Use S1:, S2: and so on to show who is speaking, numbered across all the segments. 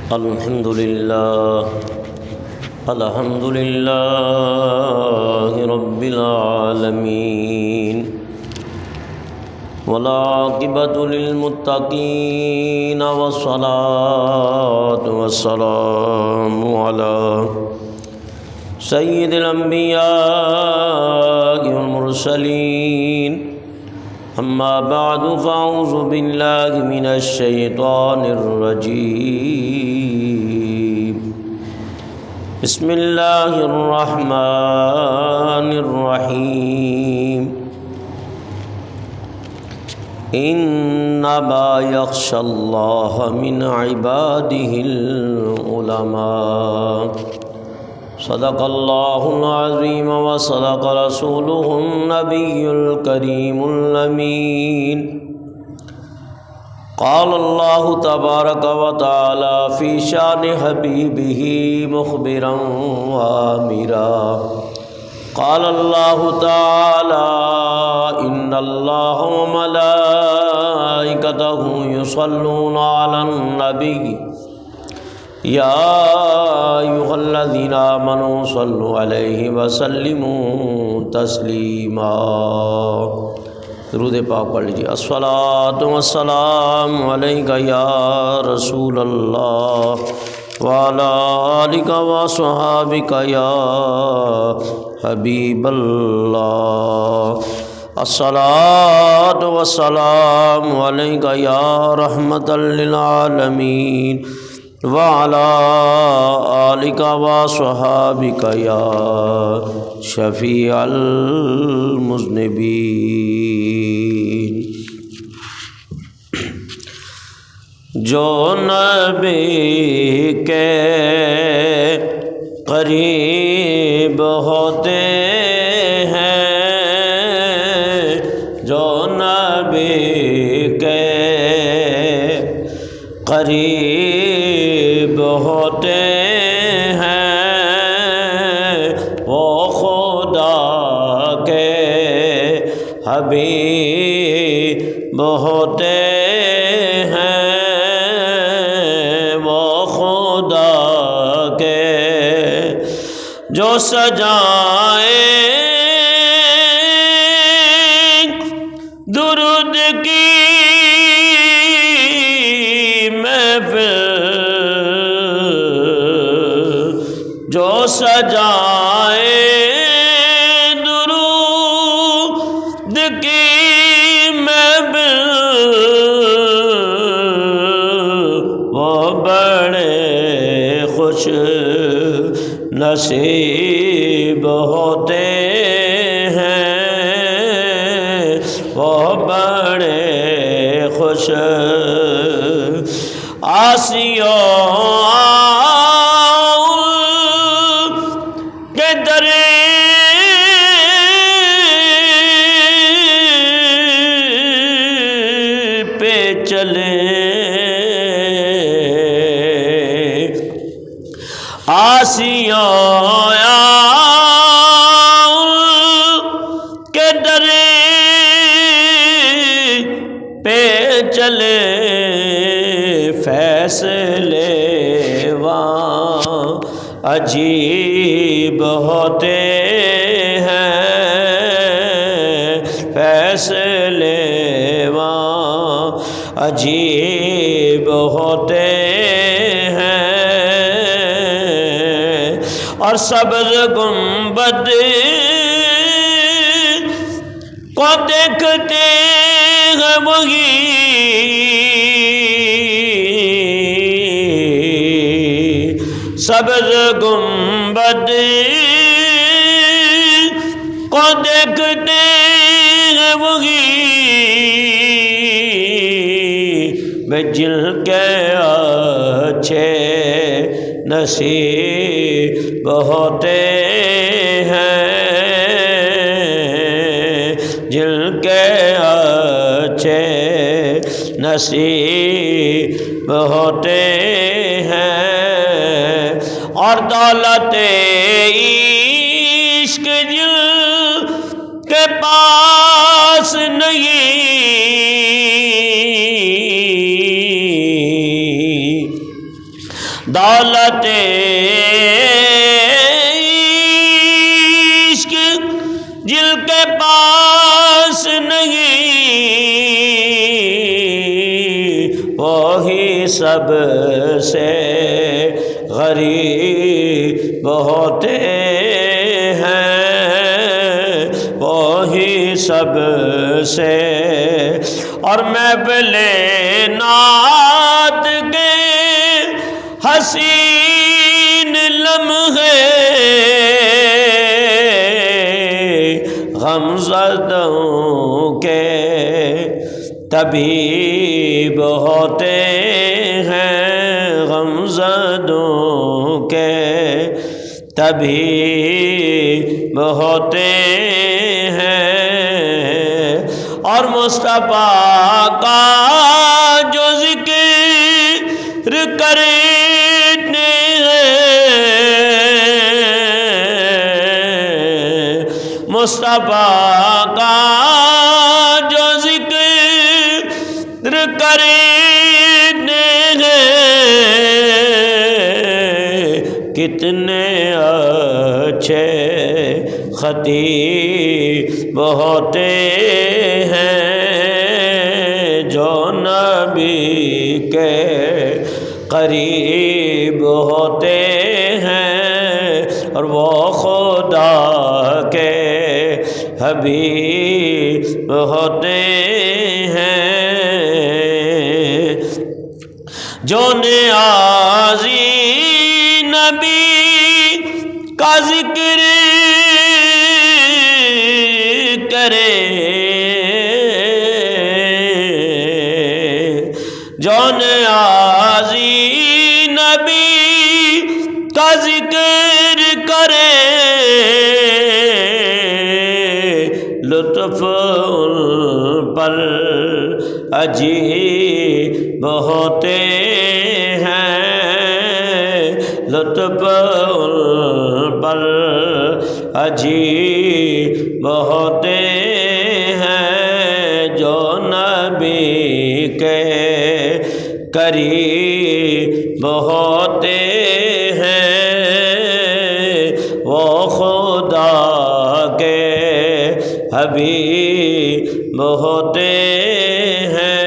S1: الحمد لله رب العالمين والعاقبة للمتقين والصلاة والسلام على سيد الأنبياء والمرسلين أما بعد فأعوذ بالله من الشيطان الرجيم بسم الله الرحمن الرحيم إنما يخشى الله من عباده العلماء صدق الله العظيم وصدق رسوله النبي الكريم الأمين قال الله تبارك وتعالى في شان حبيبه مخبرا وآمرا قال الله تعالى إن الله وملائكته يصلون على النبي يا أيها الذين آمنوا صلوا عليه وسلموا تسليما درود پاک پڑھ لیجیے الصلاۃ والسلام علیک یا رسول اللہ وعلی آلک وصحابک یا حبیب اللہ الصلاۃ والسلام علیک یا رحمۃ للعالمین وعلى آلك وصحابك يا شفيع المذنبين جو نبی کے قریب ہوتے ہیں جو نبی کے قریب ہوتے ہیں وہ خدا کے حبیب ہوتے ہیں وہ خدا کے جو سجائیں درود کی جو سجائے درود کی محفل وہ بڑے خوش نصیب ہوتے ہیں وہ بڑے خوش آسیوں چلے آسیوں کے درے پہ چلے فیصلے وہاں عجیب ہوتے ہیں فیصلے عجیب ہوتے ہیں اور سبز گنبد کو دیکھتے ہیں وہی سبز گنبد کو دیکھتے ہیں وہی جن کے اچھے نصیب ہوتے ہیں جن کے اچھے نصیب ہوتے ہیں اور دولت عشق جن کے پاس نہیں دولت عشق جل کے پاس نہیں، وہی سب سے غریب ہوتے ہیں، وہی سب سے۔ اور محفل نعت کے حسین لمحے غمزدوں کے طبیب ہوتے ہیں، غمزدوں کے طبیب ہوتے ہیں۔ اور مصطفیٰ کا جو ذکر کرتے ہیں، مصطفیٰ کا جو ذکر کرتے ہیں، کتنے اچھے خطیب ہوتے ہیں جو نبی کے قریب ہوتے ہیں، اور وہ خدا کے حبیب ہوتے ہیں۔ جو نیازی نبی کا ذکر کرے، جو نیازی نبی کا ذکر کرے، لطف ان پر عجیب ہوتے ہیں، لطف ان پر عجیب ہوتے ہیں، جو نبی کے قریب ہوتے ہیں، وہ خدا کے حبیب ہوتے ہیں۔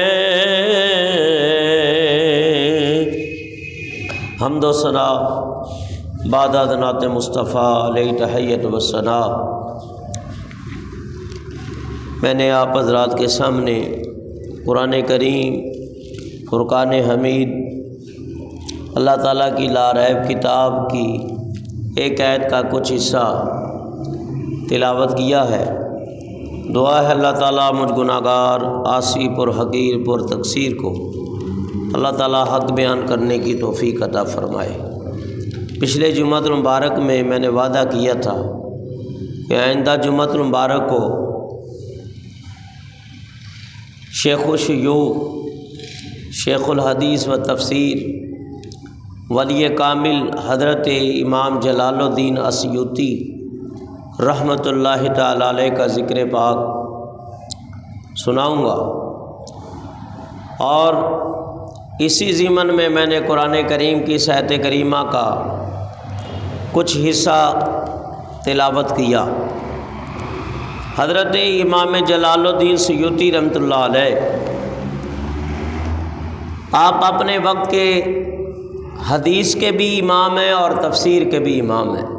S1: حمد و ثنا بعد نعت مصطفیٰ علیہ تحیت و ثنا۔ میں نے آپ حضرات کے سامنے قرآن کریم فرقان حمید اللہ تعالیٰ کی لا ریب کتاب کی ایک آیت کا کچھ حصہ تلاوت کیا ہے۔ دعا ہے اللہ تعالیٰ مجھ گناہگار عاصی پر حقیر پر تقصیر کو اللہ تعالیٰ حق بیان کرنے کی توفیق عطا فرمائے۔ پچھلے جمعۃ المبارک میں نے وعدہ کیا تھا کہ آئندہ جمعۃ المبارک کو شیخ الشیوخ شیخ الحدیث و تفسیر ولی کامل حضرت امام جلال الدین اسیوطی رحمۃ اللہ تعالی علیہ کا ذکر پاک سناؤں گا، اور اسی ضمن میں نے قرآن کریم کی آیت کریمہ کا کچھ حصہ تلاوت کیا۔ حضرت امام جلال الدین سیوطی رحمۃ اللہ علیہ آپ اپنے وقت کے حدیث کے بھی امام ہیں اور تفسیر کے بھی امام ہیں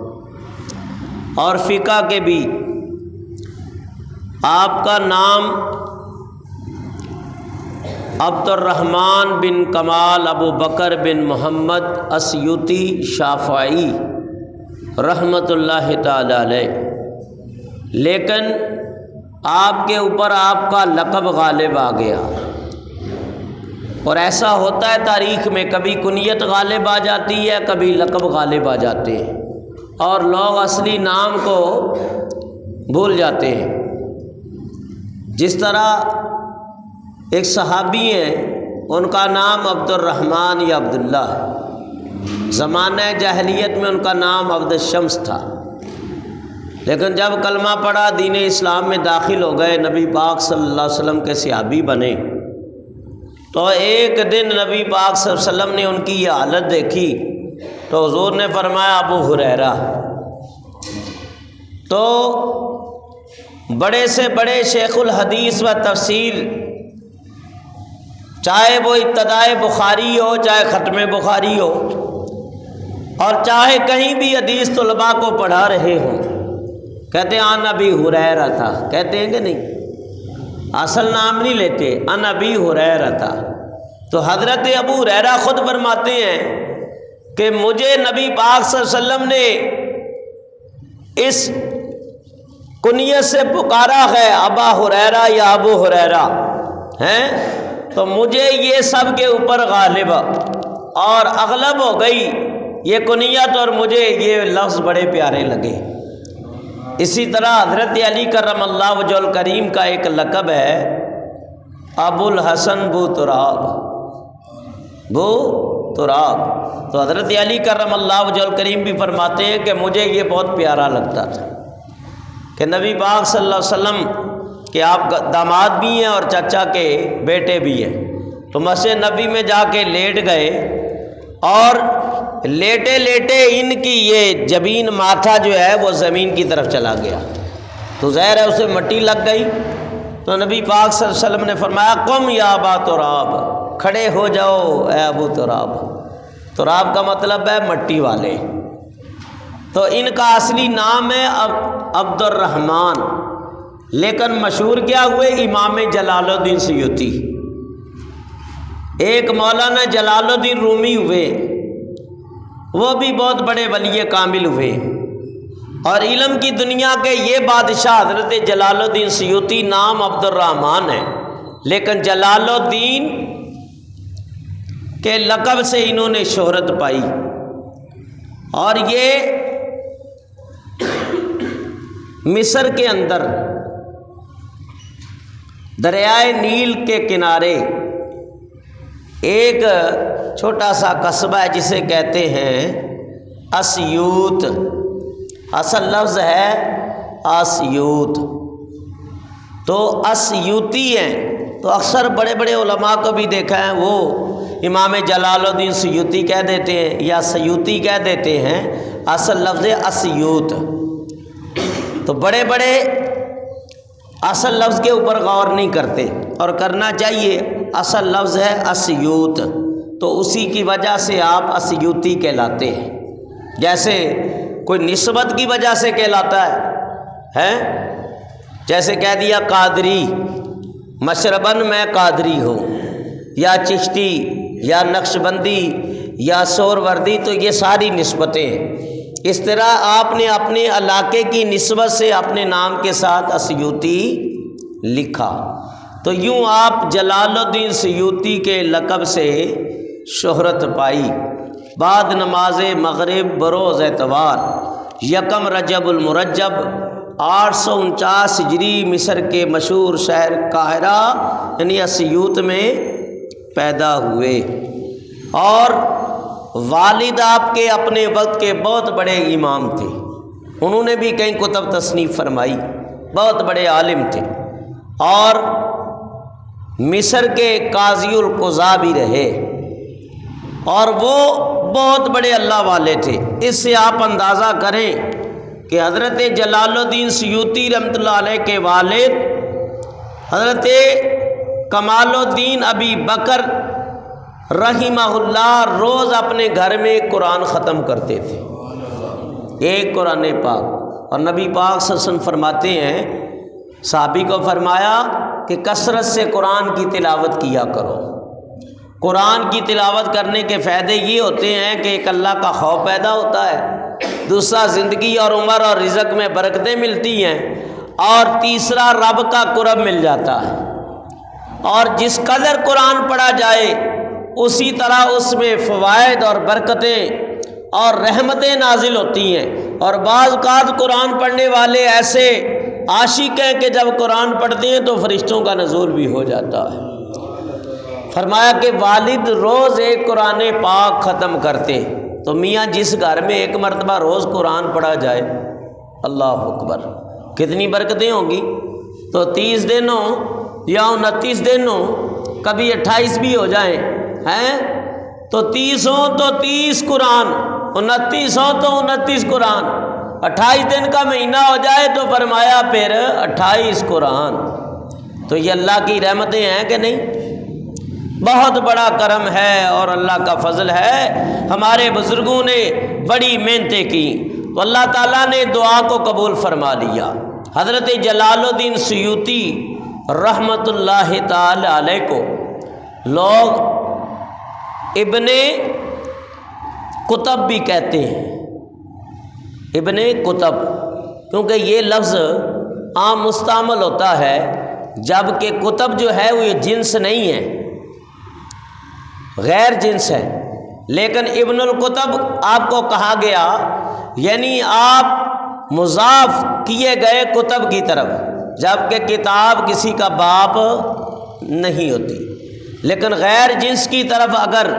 S1: اور فقہ کے بھی۔ آپ کا نام عبد الرحمن بن کمال ابو بکر بن محمد اسیوطی شافعی رحمۃ اللہ تعالی علیہ، لیکن آپ کے اوپر آپ کا لقب غالب آ گیا، اور ایسا ہوتا ہے تاریخ میں، کبھی کنیت غالب آ جاتی ہے، کبھی لقب غالب آ جاتے ہیں، اور لوگ اصلی نام کو بھول جاتے ہیں۔ جس طرح ایک صحابی ہیں، ان کا نام عبد الرحمن یا عبداللہ ہے، زمانہ جاہلیت میں ان کا نام عبد الشمس تھا، لیکن جب کلمہ پڑھا دین اسلام میں داخل ہو گئے، نبی پاک صلی اللہ علیہ وسلم کے صحابی بنے، تو ایک دن نبی پاک صلی اللہ علیہ وسلم نے ان کی یہ حالت دیکھی تو حضور نے فرمایا ابو ہریرہ۔ تو بڑے سے بڑے شیخ الحدیث و تفسیر، چاہے وہ ابتدائے بخاری ہو، چاہے ختم بخاری ہو، اور چاہے کہیں بھی حدیث طلباء کو پڑھا رہے ہوں، کہتے ہیں ان ابی ہریرہ تھا، کہتے ہیں کہ نہیں؟ اصل نام نہیں لیتے، ان ابی ہریرہ تھا۔ تو حضرت ابو ہریرہ خود فرماتے ہیں کہ مجھے نبی پاک صلی اللہ علیہ وسلم نے اس کنیت سے پکارا ہے، ابا ہریرہ یا ابو ہریرہ ہیں، تو مجھے یہ سب کے اوپر غالب اور اغلب ہو گئی یہ کنیت، اور مجھے یہ لفظ بڑے پیارے لگے۔ اسی طرح حضرت علی کرم اللہ وجہ الکریم کا ایک لقب ہے ابو الحسن بو تراب، بو تراب۔ تو حضرت علی کرم اللہ وجہ الکریم بھی فرماتے ہیں کہ مجھے یہ بہت پیارا لگتا تھا کہ نبی پاک صلی اللہ علیہ وسلم کہ آپ داماد بھی ہیں اور چچا کے بیٹے بھی ہیں، تو مسجد نبی میں جا کے لیٹ گئے، اور لیٹے لیٹے ان کی یہ جبین ماتھا جو ہے وہ زمین کی طرف چلا گیا، تو ظاہر ہے اسے مٹی لگ گئی۔ تو نبی پاک صلی اللہ علیہ وسلم نے فرمایا قم یا ابا تراب، کھڑے ہو جاؤ اے ابو تراب۔ تراب کا مطلب ہے مٹی والے۔ تو ان کا اصلی نام ہے عبد الرحمن، لیکن مشہور کیا ہوئے؟ امام جلال الدین سیوطی۔ ایک مولانا جلال الدین رومی ہوئے، وہ بھی بہت بڑے ولی کامل ہوئے، اور علم کی دنیا کے یہ بادشاہ حضرت جلال الدین سیوطی، نام عبد الرحمن ہے، لیکن جلال الدین کے لقب سے انہوں نے شہرت پائی۔ اور یہ مصر کے اندر دریائے نیل کے کنارے ایک چھوٹا سا قصبہ ہے جسے کہتے ہیں اسیوط، اصل لفظ ہے اسیوط۔ تو اسیوطی ہیں، تو اکثر بڑے بڑے علماء کو بھی دیکھا ہے وہ امام جلال الدین سیوطی کہہ دیتے ہیں یا سیوطی کہہ دیتے ہیں، اصل لفظ ہے اسیوط۔ تو بڑے بڑے اصل لفظ کے اوپر غور نہیں کرتے، اور کرنا چاہیے۔ اصل لفظ ہے اسیوط، تو اسی کی وجہ سے آپ اسیوطی کہلاتے ہیں، جیسے کوئی نسبت کی وجہ سے کہلاتا ہے، جیسے کہہ دیا قادری، مشرباً میں قادری ہوں، یا چشتی یا نقشبندی یا سوروردی، تو یہ ساری نسبتیں ہیں۔ اس طرح آپ نے اپنے علاقے کی نسبت سے اپنے نام کے ساتھ اسیوطی لکھا، تو یوں آپ جلال الدین سیوطی کے لقب سے شہرت پائی۔ بعد نماز مغرب بروز اتوار یکم رجب المرجب 849 ہجری مصر کے مشہور شہر قاہرہ یعنی اسیوط میں پیدا ہوئے، اور والد آپ کے اپنے وقت کے بہت بڑے امام تھے، انہوں نے بھی کئی کتب تصنیف فرمائی، بہت بڑے عالم تھے، اور مصر کے قاضی القضاء بھی رہے، اور وہ بہت بڑے اللہ والے تھے۔ اس سے آپ اندازہ کریں کہ حضرت جلال الدین سیوطی رحمۃ اللہ علیہ کے والد حضرت کمال الدین ابی بکر رحمہ اللہ روز اپنے گھر میں قرآن ختم کرتے تھے، ایک قرآن پاک، اور نبی پاک صلی اللہ علیہ وسلم فرماتے ہیں، صحابی کو فرمایا کہ کثرت سے قرآن کی تلاوت کیا کرو۔ قرآن کی تلاوت کرنے کے فائدے یہ ہوتے ہیں کہ ایک اللہ کا خوف پیدا ہوتا ہے، دوسرا زندگی اور عمر اور رزق میں برکتیں ملتی ہیں، اور تیسرا رب کا قرب مل جاتا ہے۔ اور جس قدر قرآن پڑھا جائے اسی طرح اس میں فوائد اور برکتیں اور رحمتیں نازل ہوتی ہیں، اور بعض اوقات قرآن پڑھنے والے ایسے عاشق ہیں کہ جب قرآن پڑھتے ہیں تو فرشتوں کا نزول بھی ہو جاتا ہے۔ فرمایا کہ والد روز ایک قرآن پاک ختم کرتے، تو میاں جس گھر میں ایک مرتبہ روز قرآن پڑھا جائے، اللہ اکبر، کتنی برکتیں ہوں گی۔ تو 30 دن ہوں یا 29 دن ہوں، کبھی 28 بھی ہو جائیں ہیں، تو 30 ہوں تو 30 قرآن، 2900 تو 29 قرآن، 28 دن کا مہینہ ہو جائے تو فرمایا پھر 28 قرآن۔ تو یہ اللہ کی رحمتیں ہیں کہ نہیں؟ بہت بڑا کرم ہے اور اللہ کا فضل ہے۔ ہمارے بزرگوں نے بڑی محنتیں کی تو اللہ تعالیٰ نے دعا کو قبول فرما لیا۔ حضرت جلال الدین سیوطی رحمۃ اللہ تعالی علیہ کو لوگ ابن کتب بھی کہتے ہیں، ابن کتب، کیونکہ یہ لفظ عام مستعمل ہوتا ہے، جبکہ کتب جو ہے وہ یہ جنس نہیں ہے، غیر جنس ہے۔ لیکن ابن الکتب آپ کو کہا گیا یعنی آپ مضاف کیے گئے کتب کی طرف، جبکہ کتاب کسی کا باپ نہیں ہوتی، لیکن غیر جنس کی طرف اگر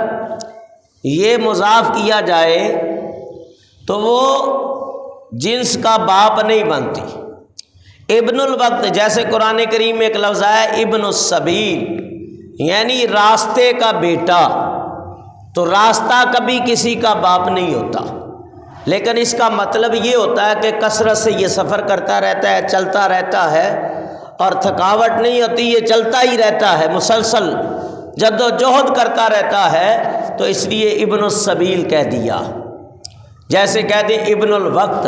S1: یہ مضاف کیا جائے تو وہ جنس کا باپ نہیں بنتی۔ ابن الوقت، جیسے قرآن کریم میں ایک لفظ ہے ابن السبیل، یعنی راستے کا بیٹا، تو راستہ کبھی کسی کا باپ نہیں ہوتا، لیکن اس کا مطلب یہ ہوتا ہے کہ کثرت سے یہ سفر کرتا رہتا ہے، چلتا رہتا ہے اور تھکاوٹ نہیں ہوتی، یہ چلتا ہی رہتا ہے، مسلسل جد و جہد کرتا رہتا ہے، تو اس لیے ابن السبیل کہہ دیا۔ جیسے کہہ دیں ابن الوقت،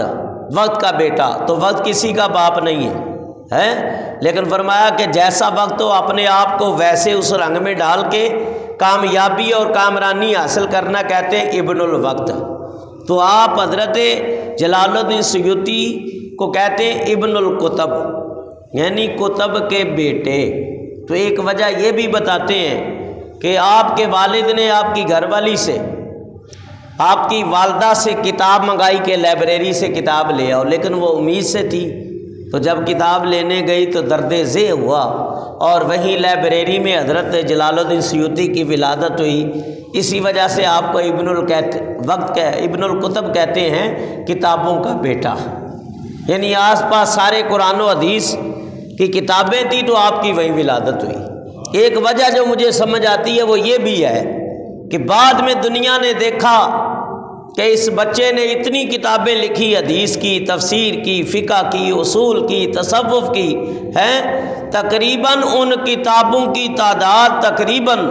S1: وقت کا بیٹا، تو وقت کسی کا باپ نہیں ہے، لیکن فرمایا کہ جیسا وقت ہو اپنے آپ کو ویسے اس رنگ میں ڈال کے کامیابی اور کامرانی حاصل کرنا کہتے ہیں ابن الوقت۔ تو آپ حضرت جلال الدین سیوطی کو کہتے ہیں ابن الکتب، یعنی کتب کے بیٹے۔ تو ایک وجہ یہ بھی بتاتے ہیں کہ آپ کے والد نے آپ کی گھر والی سے، آپ کی والدہ سے کتاب منگائی کہ لائبریری سے کتاب لے آؤ، لیکن وہ امید سے تھی، تو جب کتاب لینے گئی تو درد ذیل ہوا، اور وہیں لائبریری میں حضرت جلال الدین سیوطی کی ولادت ہوئی۔ اسی وجہ سے آپ کو ابن الکتب کہتے ہیں، کتابوں کا بیٹا، یعنی آس پاس سارے قرآن و حدیث کی کتابیں تھیں تو آپ کی وہیں ولادت ہوئی۔ ایک وجہ جو مجھے سمجھ آتی ہے وہ یہ بھی ہے کہ بعد میں دنیا نے دیکھا کہ اس بچے نے اتنی کتابیں لکھی، حدیث کی، تفسیر کی، فقہ کی، اصول کی، تصوف کی ہیں، تقریباً ان کتابوں کی تعداد تقریباً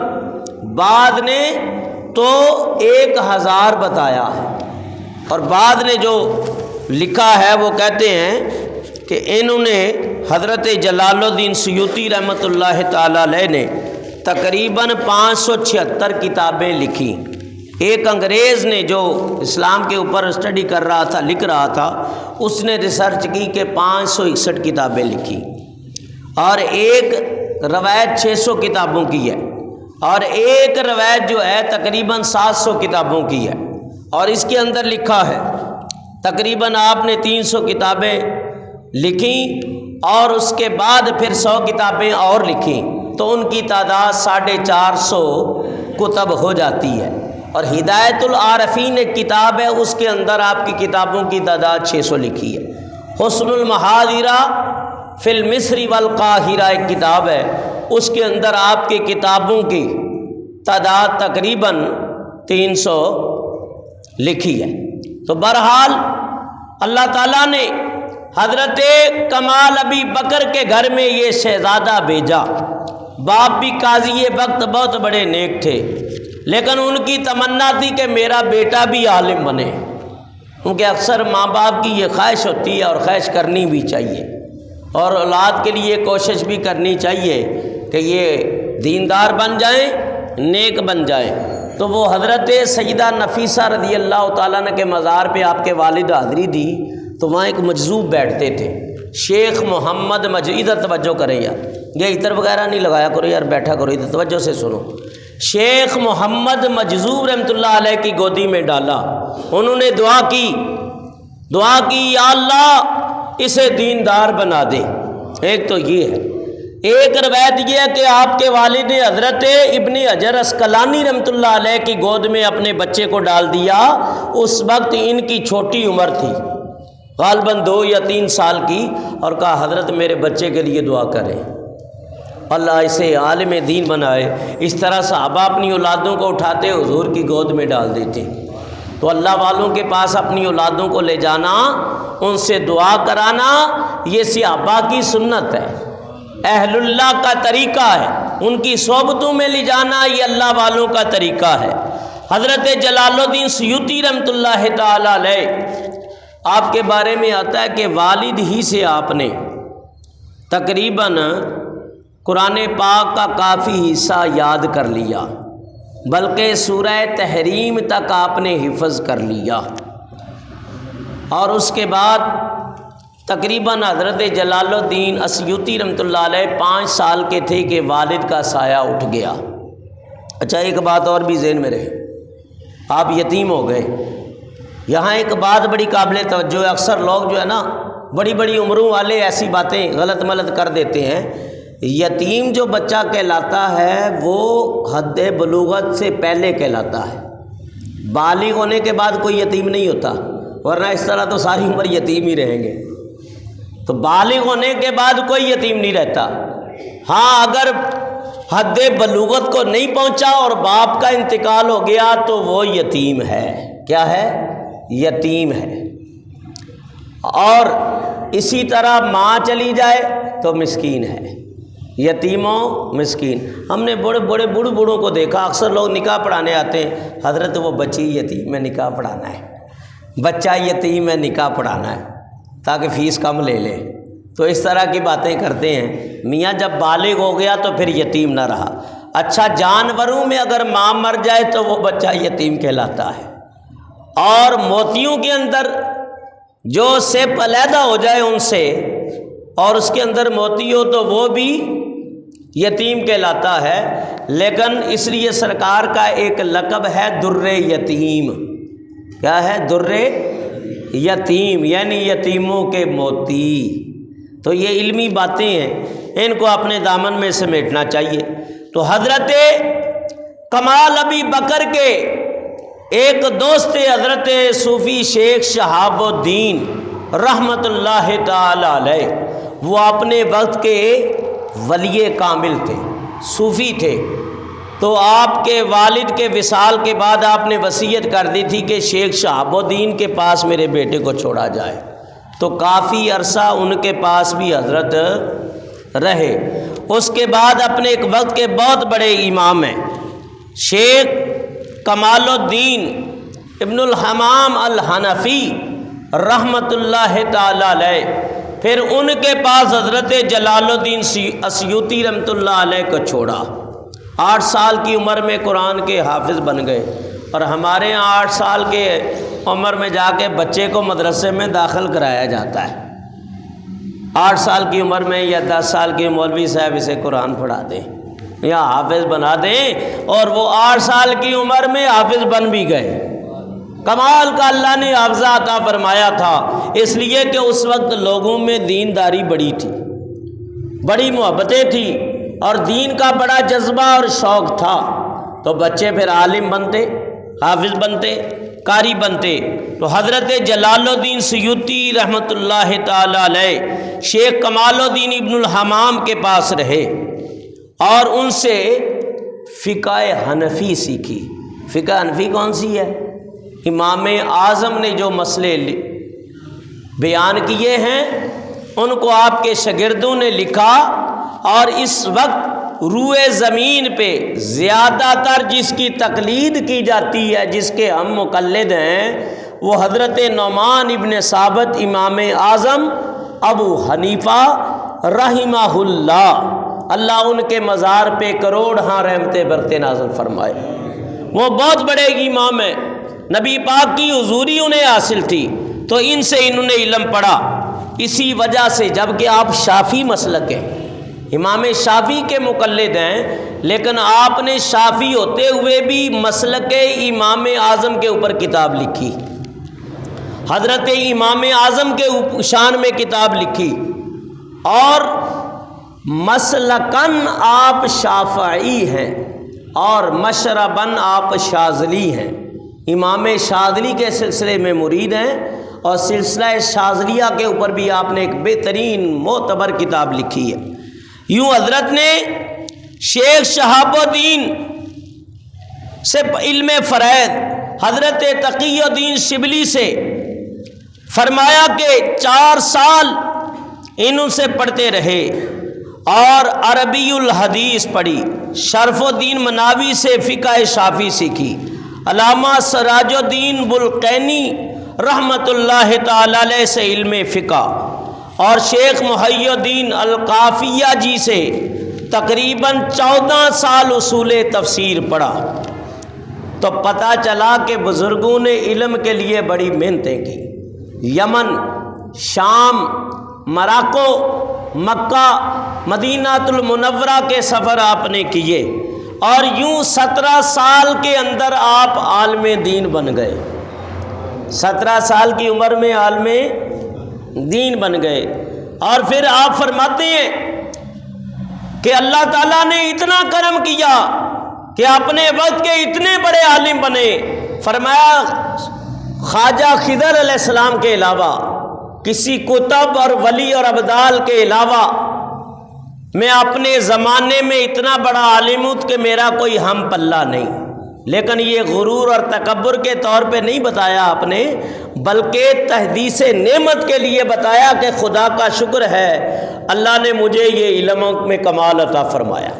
S1: بعد نے تو 1000 بتایا ہے، اور بعد نے جو لکھا ہے وہ کہتے ہیں کہ انہوں نے حضرت جلال الدین سیوطی رحمۃ اللہ تعالی علیہ نے تقریباً 576 کتابیں لکھی۔ ایک انگریز نے جو اسلام کے اوپر اسٹڈی کر رہا تھا، لکھ رہا تھا، اس نے ریسرچ کی کہ 561 کتابیں لکھی، اور ایک روایت 600 کتابوں کی ہے، اور ایک روایت جو ہے تقریباً 700 کتابوں کی ہے، اور اس کے اندر لکھا ہے تقریباً آپ نے 300 کتابیں لکھیں، اور اس کے بعد پھر 100 کتابیں اور لکھیں، تو ان کی تعداد 450 کتب ہو جاتی ہے۔ اور ہدایت العارفین ایک کتاب ہے، اس کے اندر آپ کی کتابوں کی تعداد 600 لکھی ہے۔ حسن المحاضرہ فی المصر والقاہرہ ایک کتاب ہے، اس کے اندر آپ کی کتابوں کی تعداد تقریباً 300 لکھی ہے۔ تو بہرحال اللہ تعالیٰ نے حضرت کمال ابی بکر کے گھر میں یہ شہزادہ بھیجا۔ باپ بھی قاضی وقت بہت بڑے نیک تھے، لیکن ان کی تمنا تھی کہ میرا بیٹا بھی عالم بنے، کیونکہ اکثر ماں باپ کی یہ خواہش ہوتی ہے، اور خواہش کرنی بھی چاہیے، اور اولاد کے لیے کوشش بھی کرنی چاہیے کہ یہ دیندار بن جائیں، نیک بن جائیں۔ تو وہ حضرت سیدہ نفیسہ رضی اللہ تعالیٰ عنہ کے مزار پہ آپ کے والد حاضری دی، تو وہاں ایک مجذوب بیٹھتے تھے، شیخ محمد ادھر توجہ کریں یار، یہ عطر وغیرہ نہیں لگایا کرو یار، بیٹھا کرو ادھر توجہ سے سنو۔ شیخ محمد مجذوب رحمۃ اللہ علیہ کی گودی میں ڈالا، انہوں نے دعا کی یا اللہ اسے دیندار بنا دے۔ ایک تو یہ ہے، ایک روایت یہ ہے کہ آپ کے والد نے حضرت ابن حجر اسقلانی رحمۃ اللہ علیہ کی گود میں اپنے بچے کو ڈال دیا، اس وقت ان کی چھوٹی عمر تھی، غالباً 2 یا 3 سال کی، اور کہا حضرت میرے بچے کے لیے دعا کریں، اللہ اسے عالم دین بنائے۔ اس طرح صحابہ اپنی اولادوں کو اٹھاتے حضور کی گود میں ڈال دیتے۔ تو اللہ والوں کے پاس اپنی اولادوں کو لے جانا، ان سے دعا کرانا، یہ صحابہ کی سنت ہے، اہل اللہ کا طریقہ ہے، ان کی صحبتوں میں لے جانا یہ اللہ والوں کا طریقہ ہے۔ حضرت جلال الدین سیوطی رحمۃ اللہ تعالی علیہ، آپ کے بارے میں آتا ہے کہ والد ہی سے آپ نے تقریباً قرآن پاک کا کافی حصہ یاد کر لیا، بلکہ سورہ تحریم تک آپ نے حفظ کر لیا، اور اس کے بعد تقریباً حضرت جلال الدین اسیوطی رحمۃ اللہ علیہ 5 سال کے تھے کہ والد کا سایہ اٹھ گیا۔ اچھا، ایک بات اور بھی ذہن میں رہے، آپ یتیم ہو گئے۔ یہاں ایک بات بڑی قابل توجہ ہے، اکثر لوگ جو ہے نا بڑی بڑی عمروں والے ایسی باتیں غلط ملط کر دیتے ہیں۔ یتیم جو بچہ کہلاتا ہے وہ حد بلوغت سے پہلے کہلاتا ہے، بالغ ہونے کے بعد کوئی یتیم نہیں ہوتا، ورنہ اس طرح تو ساری عمر یتیم ہی رہیں گے۔ تو بالغ ہونے کے بعد کوئی یتیم نہیں رہتا۔ ہاں، اگر حد بلوغت کو نہیں پہنچا اور باپ کا انتقال ہو گیا تو وہ یتیم ہے۔ کیا ہے؟ یتیم ہے۔ اور اسی طرح ماں چلی جائے تو مسکین ہے، یتیموں مسکین۔ ہم نے بڑے بوڑھوں کو دیکھا، اکثر لوگ نکاح پڑھانے آتے ہیں، حضرت وہ بچی یتیم میں نکاح پڑھانا ہے، بچہ یتیم میں نکاح پڑھانا ہے تاکہ فیس کم لے لے۔ تو اس طرح کی باتیں کرتے ہیں۔ میاں جب بالغ ہو گیا تو پھر یتیم نہ رہا۔ اچھا، جانوروں میں اگر ماں مر جائے تو وہ بچہ یتیم کہلاتا ہے، اور موتیوں کے اندر جو سیپ علیحدہ ہو جائے ان سے اور اس کے اندر موتی ہو تو وہ بھی یتیم کہلاتا ہے۔ لیکن اس لیے سرکار کا ایک لقب ہے در یتیم۔ کیا ہے؟ در یتیم، یعنی یتیموں کے موتی۔ تو یہ علمی باتیں ہیں، ان کو اپنے دامن میں سمیٹنا چاہیے۔ تو حضرت کمال ابی بکر کے ایک دوست حضرت صوفی شیخ شہاب الدین رحمۃ اللہ تعالی علیہ، وہ اپنے وقت کے ولی کامل تھے، صوفی تھے۔ تو آپ کے والد کے وصال کے بعد آپ نے وصیت کر دی تھی کہ شیخ شہاب الدین کے پاس میرے بیٹے کو چھوڑا جائے۔ تو کافی عرصہ ان کے پاس بھی حضرت رہے۔ اس کے بعد اپنے ایک وقت کے بہت بڑے امام ہیں شیخ کمال الدین ابن الحمام الحنفی رحمۃ اللہ تعالی علیہ، پھر ان کے پاس حضرت جلال الدین اسیوطی رحمۃ اللہ علیہ کو چھوڑا۔ 8 سال کی عمر میں قرآن کے حافظ بن گئے، اور ہمارے یہاں 8 سال کے عمر میں جا کے بچے کو مدرسے میں داخل کرایا جاتا ہے۔ 8 سال کی عمر میں یا 10 سال کے مولوی صاحب اسے قرآن پڑھا دیں یا حافظ بنا دیں، اور وہ 8 سال کی عمر میں حافظ بن بھی گئے۔ کمال کا اللہ نے حافظہ عطا فرمایا تھا، اس لیے کہ اس وقت لوگوں میں دینداری بڑی تھی، بڑی محبتیں تھیں، اور دین کا بڑا جذبہ اور شوق تھا۔ تو بچے پھر عالم بنتے، حافظ بنتے، قاری بنتے۔ تو حضرت جلال الدین سیوطی رحمۃ اللہ تعالی علیہ شیخ کمال الدین ابن الحمام کے پاس رہے، اور ان سے فقہ حنفی سیکھی۔ فقہ حنفی کون سی ہے؟ امام اعظم نے جو مسئلے بیان کیے ہیں ان کو آپ کے شاگردوں نے لکھا، اور اس وقت روئے زمین پہ زیادہ تر جس کی تقلید کی جاتی ہے، جس کے ہم مقلد ہیں، وہ حضرت نعمان ابن ثابت امام اعظم ابو حنیفہ رحمہ اللہ، اللہ ان کے مزار پہ کروڑ رحمتیں برتے نازل فرمائے۔ وہ بہت بڑے امام ہیں، نبی پاک کی حضوری انہیں حاصل تھی، تو ان سے انہوں نے علم پڑھا۔ اسی وجہ سے جبکہ آپ شافعی مسلک ہیں، امام شافعی کے مقلد ہیں، لیکن آپ نے شافعی ہوتے ہوئے بھی مسلک امام اعظم کے اوپر کتاب لکھی، حضرت امام اعظم کے شان میں کتاب لکھی، اور مسلکن آپ شافعی ہیں اور مشربن آپ شاذلی ہیں۔ امام شاذلی کے سلسلے میں مرید ہیں، اور سلسلہ شاذلیہ کے اوپر بھی آپ نے ایک بہترین معتبر کتاب لکھی ہے۔ یوں حضرت نے شیخ شہاب الدین سے علم فرائض حضرت تقی الدین شبلی سے، فرمایا کہ 4 سال انہوں سے پڑھتے رہے اور عربی الحدیث پڑھی، شرف الدین مناوی سے فقہ شافعی سیکھی، علامہ سراج الدین بلقینی رحمۃ اللہ تعالی علیہ سے علم فقہ، اور شیخ محی الدین القافیہ جی سے تقریباً 14 سال اصول تفسیر پڑھا۔ تو پتہ چلا کہ بزرگوں نے علم کے لیے بڑی محنتیں کی، یمن، شام، مراکو، مکہ، مدینہ المنورہ کے سفر آپ نے کیے، اور یوں 17 سال کے اندر آپ عالم دین بن گئے، 17 سال کی عمر میں عالم دین بن گئے۔ اور پھر آپ فرماتے ہیں کہ اللہ تعالیٰ نے اتنا کرم کیا کہ اپنے وقت کے اتنے بڑے عالم بنے۔ فرمایا خواجہ خضر علیہ السلام کے علاوہ، کسی کتب اور ولی اور ابدال کے علاوہ میں اپنے زمانے میں اتنا بڑا عالم ہوں کہ میرا کوئی ہم پلہ نہیں۔ لیکن یہ غرور اور تکبر کے طور پہ نہیں بتایا آپ نے، بلکہ تحدیث نعمت کے لیے بتایا کہ خدا کا شکر ہے اللہ نے مجھے یہ علم میں کمال عطا فرمایا۔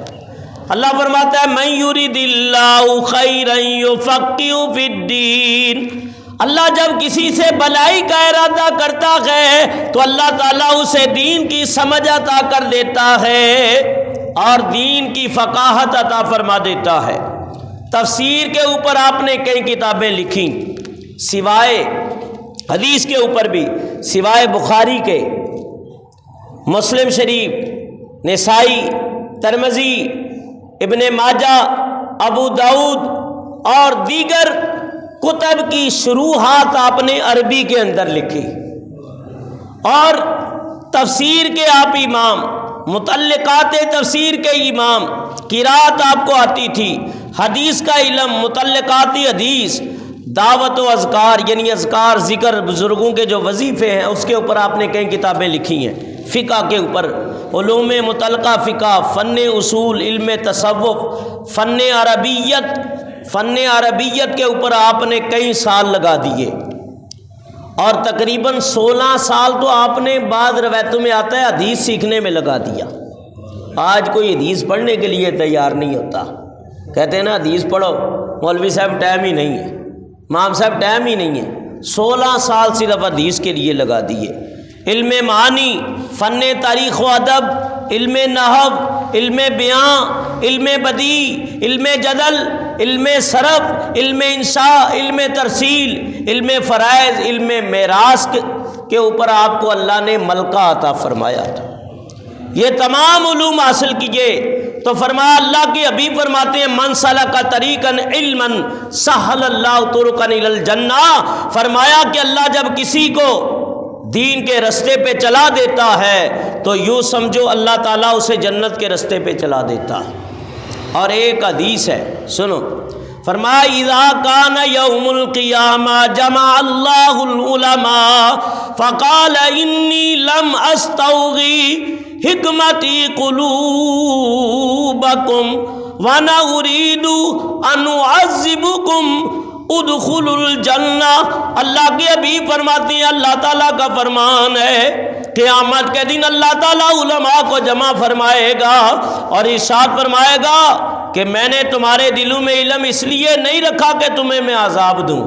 S1: اللہ فرماتا ہے من یرید اللہ خیرا یفقہہ فی الدین، اللہ جب کسی سے بلائی کا ارادہ کرتا ہے تو اللہ تعالیٰ اسے دین کی سمجھ عطا کر دیتا ہے اور دین کی فقاہت عطا فرما دیتا ہے۔ تفسیر کے اوپر آپ نے کئی کتابیں لکھی، سوائے حدیث کے اوپر بھی، سوائے بخاری کے، مسلم شریف، نسائی، ترمذی، ابن ماجہ، ابو داؤد اور دیگر کتب کی شروحات آپ نے عربی کے اندر لکھی، اور تفسیر کے آپ امام، متعلقات تفسیر کے امام، قرات آپ کو آتی تھی، حدیث کا علم، متعلقاتی حدیث، دعوت و اذکار یعنی اذکار ذکر بزرگوں کے جو وظیفے ہیں اس کے اوپر آپ نے کئی کتابیں لکھی ہیں، فقہ کے اوپر علوم متعلقہ فقہ، فن اصول، علم تصوف، فن عربیت کے اوپر آپ نے کئی سال لگا دیے، اور تقریباً 16 سال تو آپ نے بعض روایتوں میں آتا ہے حدیث سیکھنے میں لگا دیا۔ آج کوئی حدیث پڑھنے کے لیے تیار نہیں ہوتا، کہتے ہیں نا حدیث پڑھو، مولوی صاحب ٹائم ہی نہیں ہے، امام صاحب ٹائم ہی نہیں ہے۔ 16 سال صرف حدیث کے لیے لگا دیے۔ علم معانی، فن تاریخ و ادب، علم نحو، علم بیان، علم بدیع، علم جدل، علم صرف، علم انشاء، علم ترسیل، علم فرائض، علم میراث کے اوپر آپ کو اللہ نے ملکہ عطا فرمایا تھا۔ یہ تمام علوم حاصل کیے تو فرمایا، اللہ کے حبیب فرماتے ہیں من سلک طریقا علما سہل اللہ طرقا الی الجنہ، فرمایا کہ اللہ جب کسی کو دین کے رستے پہ چلا دیتا ہے تو یوں سمجھو اللہ تعالیٰ اسے جنت کے رستے پہ چلا دیتا ہے۔ اور ایک حدیث ہے، سنو، فرمایا اذا کان یوم القیامہ جمع اللہ العلماء فقال انی لم استوغی حکمتی قلوبکم وانا اريد ان اعذبکم ادخلوا الجنہ۔ اللہ کے حبیب فرماتے ہیں اللہ تعالیٰ کا فرمان ہے قیامت کے دن اللہ تعالیٰ علماء کو جمع فرمائے گا اور ارشاد فرمائے گا کہ میں نے تمہارے دلوں میں علم اس لیے نہیں رکھا کہ تمہیں میں عذاب دوں،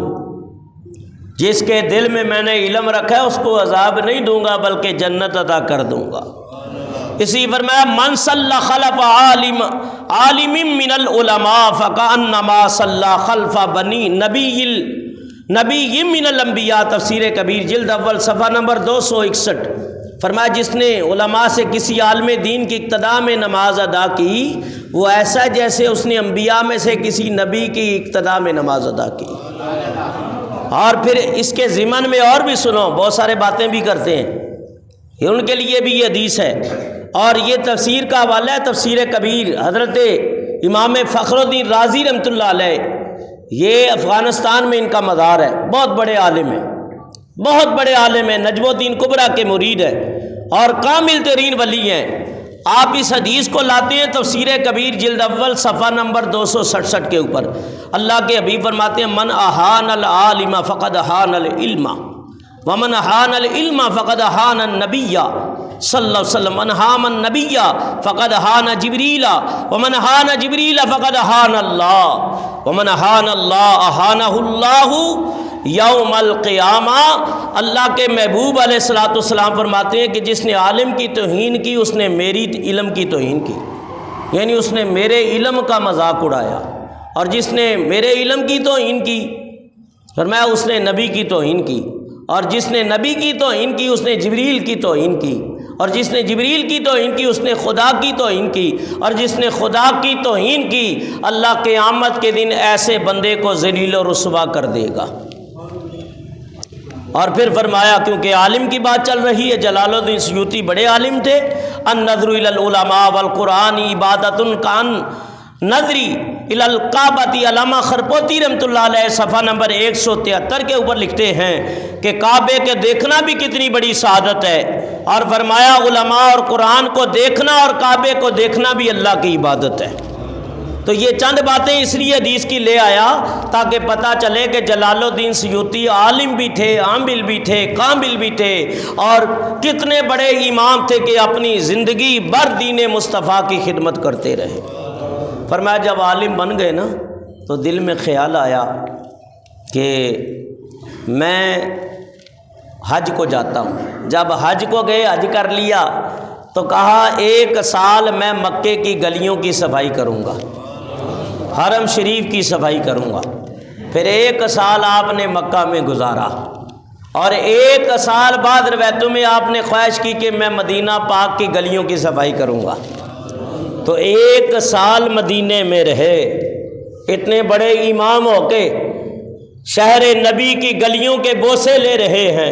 S1: جس کے دل میں نے علم رکھا ہے اس کو عذاب نہیں دوں گا بلکہ جنت عطا کر دوں گا۔ اسی فرمایا من صلی خلف عالم من العلماء فکأنما صلی خلف بنی نبی من الانبیاء، تفسیر کبیر جلد اول صفحہ نمبر 261۔ فرمایا جس نے علماء سے کسی عالم دین کی اقتداء میں نماز ادا کی وہ ایسا جیسے اس نے انبیاء میں سے کسی نبی کی اقتداء میں نماز ادا کی۔ اور پھر اس کے ضمن میں اور بھی سنو، بہت سارے باتیں بھی کرتے ہیں، یہ ان کے لیے بھی یہ حدیث ہے۔ اور یہ تفسیر کا حوالہ ہے تفسیر کبیر، حضرت امام فخر الدین رازی رحمۃ اللہ علیہ، یہ افغانستان میں ان کا مزار ہے، بہت بڑے عالم ہیں، بہت بڑے عالم ہیں، نجم الدین کبریٰ کے مرید ہیں اور کامل ترین ولی ہیں۔ آپ اس حدیث کو لاتے ہیں تفسیر کبیر جلد اول صفحہ نمبر 267 کے اوپر۔ اللہ کے حبیب فرماتے ہیں من احان العالم فقد احان العلم ومن احان العلم فقد احان النبی صلی اللہ علیہ وسلم، من احان النبی فقد احان جبریل ومن احان جبریل فقد احان اللہ ومن احان اللہ احانہ اللہ یوم القیامہ۔ اللہ کے محبوب علیہ الصلوۃ والسلام فرماتے ہیں کہ جس نے عالم کی توہین کی اس نے میری علم کی توہین کی، یعنی اس نے میرے علم کا مذاق اڑایا، اور جس نے میرے علم کی توہین کی فرمایا اس نے نبی کی توہین کی، اور جس نے نبی کی توہین کی اس نے جبریل کی توہین کی، اور جس نے جبریل کی توہین کی اس نے خدا کی توہین کی، اور جس نے خدا کی توہین کی اللہ قیامت کے دن ایسے بندے کو ذلیل و رسوا کر دے گا۔ اور پھر فرمایا کیونکہ عالم کی بات چل رہی ہے، جلال الدین سیوطی بڑے عالم تھے، النظر الی العلماء والقرآن عبادۃ کان نظری الی الکعبۃ۔ علامہ خرپوتی رحمۃ اللہ علیہ صفحہ نمبر 173 کے اوپر لکھتے ہیں کہ کعبے کے دیکھنا بھی کتنی بڑی سعادت ہے، اور فرمایا علماء اور قرآن کو دیکھنا اور کعبے کو دیکھنا بھی اللہ کی عبادت ہے۔ تو یہ چند باتیں اس لیے حدیث کی لے آیا تاکہ پتہ چلے کہ جلال الدین سیوطی عالم بھی تھے، عامل بھی تھے، کامل بھی تھے، اور کتنے بڑے امام تھے کہ اپنی زندگی بھر دین مصطفیٰ کی خدمت کرتے رہے۔ فرمایا جب عالم بن گئے نا تو دل میں خیال آیا کہ میں حج کو جاتا ہوں۔ جب حج کو گئے، حج کر لیا تو کہا 1 سال میں مکے کی گلیوں کی صفائی کروں گا، حرم شریف کی صفائی کروں گا۔ پھر 1 سال آپ نے مکہ میں گزارا، اور 1 سال بعد روایتوں میں آپ نے خواہش کی کہ میں مدینہ پاک کی گلیوں کی صفائی کروں گا۔ تو 1 سال مدینے میں رہے، اتنے بڑے امام ہو کے شہر نبی کی گلیوں کے بوسے لے رہے ہیں،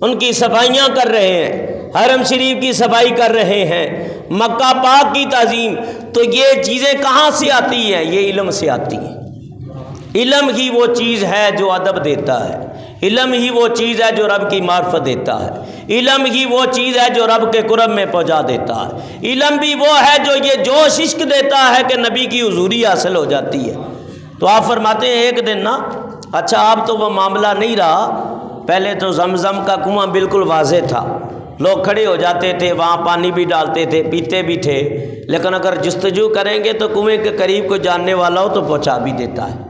S1: ان کی صفائیاں کر رہے ہیں، حرم شریف کی صفائی کر رہے ہیں، مکہ پاک کی تعظیم۔ تو یہ چیزیں کہاں سے آتی ہیں؟ یہ علم سے آتی ہیں۔ علم ہی وہ چیز ہے جو ادب دیتا ہے، علم ہی وہ چیز ہے جو رب کی معرفت دیتا ہے، علم ہی وہ چیز ہے جو رب کے قرب میں پہنچا دیتا ہے، علم بھی وہ ہے جو یہ جوش عشق دیتا ہے کہ نبی کی حضوری حاصل ہو جاتی ہے۔ تو آپ فرماتے ہیں ایک دن نا، اچھا اب تو وہ معاملہ نہیں رہا، پہلے تو زمزم کا کنواں بالکل واضح تھا، لوگ کھڑے ہو جاتے تھے، وہاں پانی بھی ڈالتے تھے، پیتے بھی تھے، لیکن اگر جستجو کریں گے تو کنویں کے قریب کوئی جاننے والا ہو تو پہنچا بھی دیتا ہے۔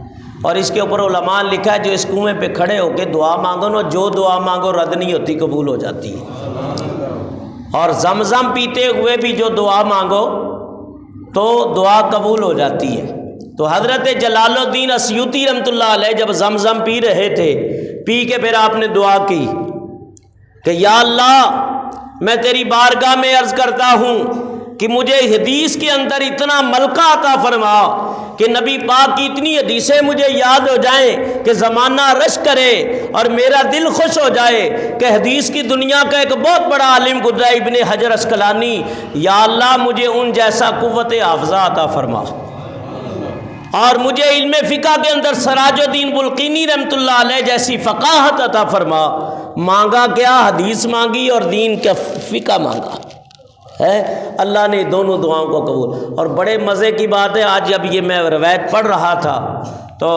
S1: اور اس کے اوپر علماء نے لکھا ہے جو اس کنویں پہ کھڑے ہو کے دعا مانگو نا، جو دعا مانگو رد نہیں ہوتی، قبول ہو جاتی ہے۔ اور زمزم پیتے ہوئے بھی جو دعا مانگو تو دعا قبول ہو جاتی ہے۔ تو حضرت جلال الدین سیوطی رحمۃ اللہ علیہ جب زمزم پی رہے تھے، پی کے پھر آپ نے دعا کی کہ یا اللہ میں تیری بارگاہ میں عرض کرتا ہوں کہ مجھے حدیث کے اندر اتنا ملکہ عطا فرما کہ نبی پاک کی اتنی حدیثیں مجھے یاد ہو جائیں کہ زمانہ رش کرے اور میرا دل خوش ہو جائے کہ حدیث کی دنیا کا ایک بہت بڑا عالم گزرا ابن حجر عسقلانی، یا اللہ مجھے ان جیسا قوت حافظہ عطا فرما، اور مجھے علم فقہ کے اندر سراج الدین بلقینی رحمۃ اللہ علیہ جیسی فقاہت عطا فرما۔ مانگا کیا؟ حدیث مانگی اور دین کا فقہ مانگا ہے۔ اللہ نے دونوں دعاؤں کو قبول۔ اور بڑے مزے کی بات ہے، آج جب یہ میں روایت پڑھ رہا تھا تو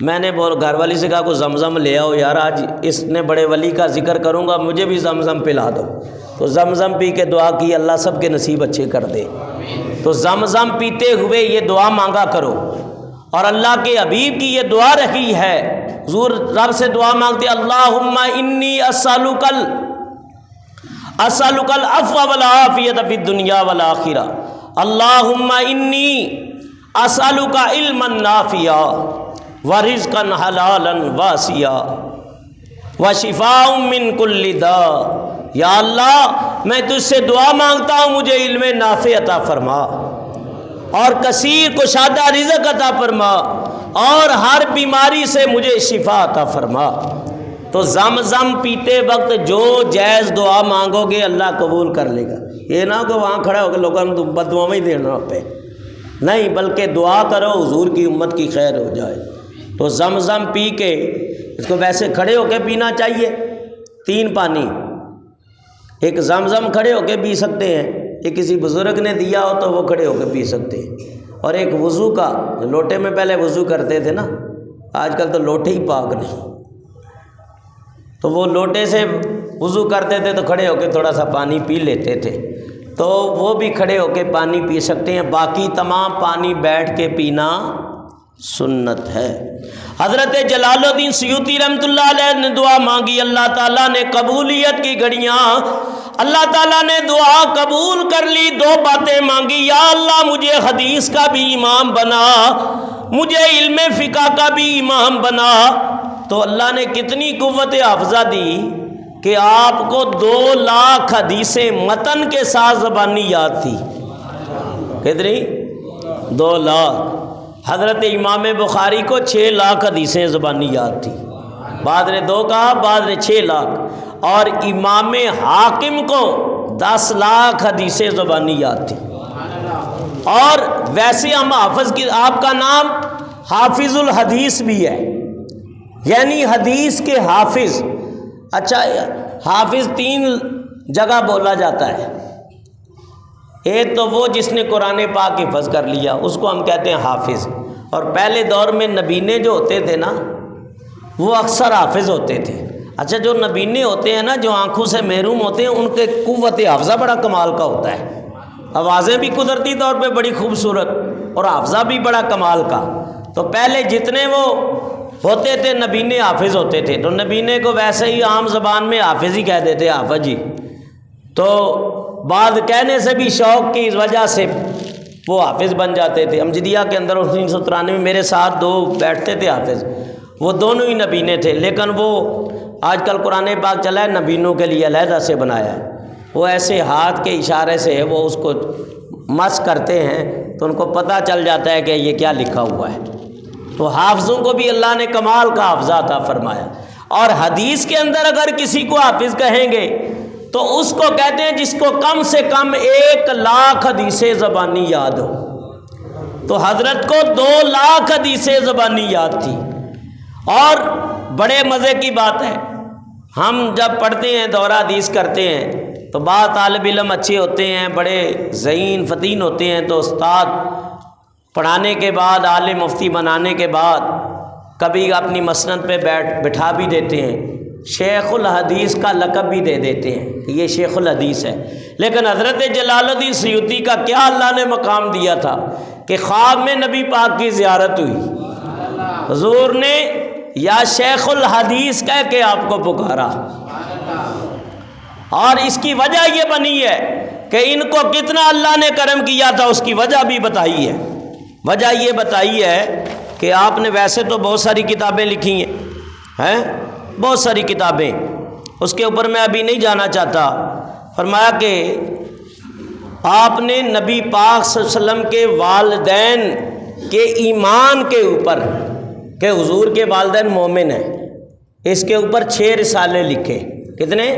S1: میں نے گھر والی سے کہا کو زمزم لے آؤ یار، آج اس نے بڑے ولی کا ذکر کروں گا، مجھے بھی زمزم پلا دو۔ تو زمزم پی کے دعا کی، اللہ سب کے نصیب اچھے کر دے۔ تو زمزم پیتے ہوئے یہ دعا مانگا کرو، اور اللہ کے حبیب کی یہ دعا رہی ہے، حضور رب سے دعا مانگتے اللہم انی اسألک العفو والعافیۃ فی الدنیا والآخرہ، اللہم انی اسألک علما نافعا ورزقا حلالا واسعا وشفاء من کل داء۔ یا اللہ میں تجھ سے دعا مانگتا ہوں مجھے علم نافع عطا فرما، اور کثیر کشادہ رزق عطا فرما، اور ہر بیماری سے مجھے شفا عطا فرما۔ تو زمزم پیتے وقت جو جائز دعا مانگو گے اللہ قبول کر لے گا۔ یہ نہ کہ وہاں کھڑا ہو کے لوگوں کو بد دعا ہی دینا پہ، نہیں، بلکہ دعا کرو حضور کی امت کی خیر ہو جائے۔ تو زمزم پی کے، اس کو ویسے کھڑے ہو کے پینا چاہیے، 3 پانی، ایک زمزم کھڑے ہو کے پی سکتے ہیں، یہ کسی بزرگ نے دیا ہو تو وہ کھڑے ہو کے پی سکتے ہیں، اور ایک وضو کا، لوٹے میں پہلے وضو کرتے تھے نا، آج کل تو لوٹے ہی پاک نہیں، تو وہ لوٹے سے وضو کرتے تھے تو کھڑے ہو کے تھوڑا سا پانی پی لیتے تھے، تو وہ بھی کھڑے ہو کے پانی پی سکتے ہیں، باقی تمام پانی بیٹھ کے پینا سنت ہے۔ حضرت جلال الدین سیوطی رحمۃ اللہ علیہ نے دعا مانگی، اللہ تعالیٰ نے قبولیت کی گھڑیاں، اللہ تعالیٰ نے دعا قبول کر لی، دو باتیں مانگی، یا اللہ مجھے حدیث کا بھی امام بنا، مجھے علم فقہ کا بھی امام بنا، تو اللہ نے کتنی قوت حافظہ دی کہ آپ کو 2 لاکھ حدیثیں متن کے ساتھ زبانی یاد تھی۔ کتنی؟ 2 لاکھ۔ حضرت امام بخاری کو 6 لاکھ حدیثیں زبانی یاد تھی، بعض نے 2 کہا، بعض نے 6 لاکھ، اور امام حاکم کو 10 لاکھ حدیثیں زبانی یاد تھی۔ اور ویسے ہم حافظ کی، آپ کا نام حافظ الحدیث بھی ہے، یعنی حدیث کے حافظ۔ اچھا، حافظ 3 جگہ بولا جاتا ہے، ایک تو وہ جس نے قرآن پاک حفظ کر لیا، اس کو ہم کہتے ہیں حافظ، اور پہلے دور میں نبینے جو ہوتے تھے نا وہ اکثر حافظ ہوتے تھے۔ اچھا، جو نبینے ہوتے ہیں نا، جو آنکھوں سے محروم ہوتے ہیں، ان کے قوت حافظہ بڑا کمال کا ہوتا ہے، آوازیں بھی قدرتی طور پہ بڑی خوبصورت اور حافظہ بھی بڑا کمال کا۔ تو پہلے جتنے وہ ہوتے تھے نبینے حافظ ہوتے تھے، تو نبینے کو ویسے ہی عام زبان میں حافظ ہی کہہ دیتے، حافظ جی، تو بعد کہنے سے بھی شوق کی وجہ سے وہ حافظ بن جاتے تھے۔ امجدیہ کے اندر 1993 میں میرے ساتھ 2 بیٹھتے تھے حافظ، وہ دونوں ہی نبینے تھے، لیکن وہ آج کل قرآن پاک چلا ہے نبینوں کے لیے علیحدہ سے بنایا ہے، وہ ایسے ہاتھ کے اشارے سے وہ اس کو مس کرتے ہیں تو ان کو پتہ چل جاتا ہے کہ یہ کیا لکھا ہوا ہے۔ تو حافظوں کو بھی اللہ نے کمال کا حافظہ عطا فرمایا، اور حدیث کے اندر اگر کسی کو حافظ کہیں گے تو اس کو کہتے ہیں جس کو کم سے کم 1 لاکھ حدیثیں زبانی یاد ہو۔ تو حضرت کو 2 لاکھ حدیثیں زبانی یاد تھی۔ اور بڑے مزے کی بات ہے، ہم جب پڑھتے ہیں دورہ حدیث کرتے ہیں تو بعض طالب علم اچھے ہوتے ہیں، بڑے ذہین فتین ہوتے ہیں، تو استاد پڑھانے کے بعد، عالم مفتی بنانے کے بعد کبھی اپنی مسند پہ بٹھا بھی دیتے ہیں، شیخ الحدیث کا لقب بھی دے دیتے ہیں کہ یہ شیخ الحدیث ہے۔ لیکن حضرت جلال الدین سیوطی کا کیا اللہ نے مقام دیا تھا کہ خواب میں نبی پاک کی زیارت ہوئی، حضور نے یا شیخ الحدیث کہہ کے آپ کو پکارا، اور اس کی وجہ یہ بنی ہے کہ ان کو کتنا اللہ نے کرم کیا تھا، اس کی وجہ بھی بتائی ہے۔ وجہ یہ بتائی ہے کہ آپ نے ویسے تو بہت ساری کتابیں لکھی ہیں، بہت ساری کتابیں، اس کے اوپر میں ابھی نہیں جانا چاہتا۔ فرمایا کہ آپ نے نبی پاک صلی اللہ علیہ وسلم کے والدین کے ایمان کے اوپر، کہ حضور کے والدین مومن ہیں، اس کے اوپر 6 رسالے لکھے۔ کتنے؟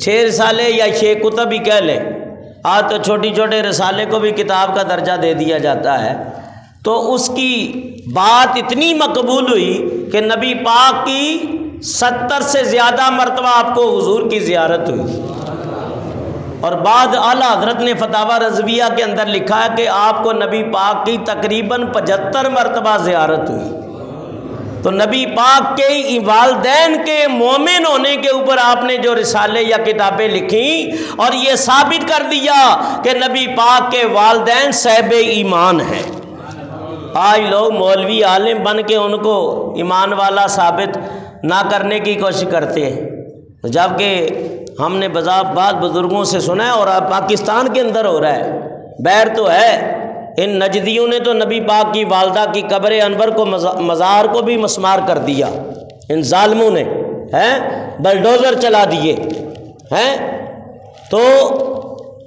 S1: 6 رسالے یا 6 کتب ہی کہہ لیں، آج تو چھوٹی چھوٹے رسالے کو بھی کتاب کا درجہ دے دیا جاتا ہے۔ تو اس کی بات اتنی مقبول ہوئی کہ نبی پاک کی 70 سے زیادہ مرتبہ آپ کو حضور کی زیارت ہوئی، اور بعد اعلیٰ حضرت نے فتاوی رضویہ کے اندر لکھا ہے کہ آپ کو نبی پاک کی تقریباً 75 مرتبہ زیارت ہوئی۔ تو نبی پاک کے والدین کے مومن ہونے کے اوپر آپ نے جو رسالے یا کتابیں لکھیں، اور یہ ثابت کر دیا کہ نبی پاک کے والدین صاحب ایمان ہیں۔ آج لوگ مولوی عالم بن کے ان کو ایمان والا ثابت نہ کرنے کی کوشش کرتے ہیں، جبکہ ہم نے بعض بزرگوں سے سنا ہے، اور اب پاکستان کے اندر ہو رہا ہے، بیر تو ہے، ان نجدیوں نے تو نبی پاک کی والدہ کی قبر انور کو، مزار کو بھی مسمار کر دیا، ان ظالموں نے بلڈوزر چلا دیے ہیں۔ تو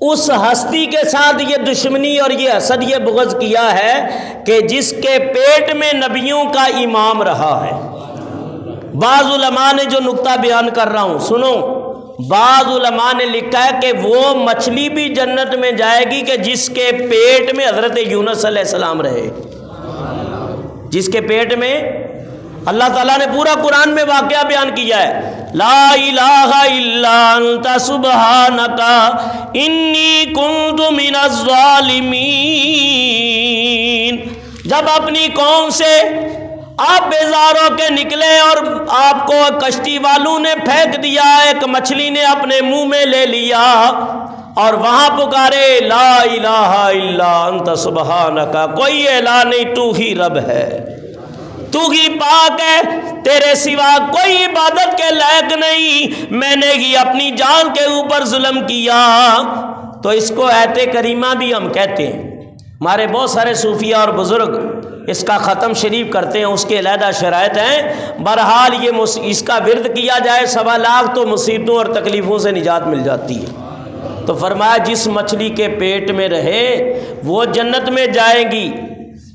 S1: اس ہستی کے ساتھ یہ دشمنی اور یہ حسد، یہ بغض کیا ہے کہ جس کے پیٹ میں نبیوں کا امام رہا ہے۔ بعض علماء نے جو نقطہ بیان کر رہا ہوں سنو، بعض علماء نے لکھا ہے کہ وہ مچھلی بھی جنت میں جائے گی کہ جس کے پیٹ میں حضرت یونس علیہ السلام رہے، جس کے پیٹ میں، اللہ تعالیٰ نے پورا قرآن میں واقعہ بیان کیا ہے، لا الہ الا انت سبحانک انی کنت من الظالمین۔ جب اپنی قوم سے آپ بیزار ہو کے نکلے اور آپ کو کشتی والوں نے پھینک دیا، ایک مچھلی نے اپنے منہ میں لے لیا اور وہاں پکارے لا الہ الا انت سبحانک، کوئی الہ نہیں، تو ہی رب ہے، تو ہی پاک ہے، تیرے سوا کوئی عبادت کے لائق نہیں، میں نے ہی اپنی جان کے اوپر ظلم کیا۔ تو اس کو ایت کریمہ بھی ہم کہتے ہیں۔ ہمارے بہت سارے صوفیہ اور بزرگ اس کا ختم شریف کرتے ہیں، اس کے علیحدہ شرائط ہیں۔ بہرحال یہ اس کا ورد کیا جائے 1.25 لاکھ تو مصیبتوں اور تکلیفوں سے نجات مل جاتی ہے۔ تو فرمایا جس مچھلی کے پیٹ میں رہے وہ جنت میں جائے گی،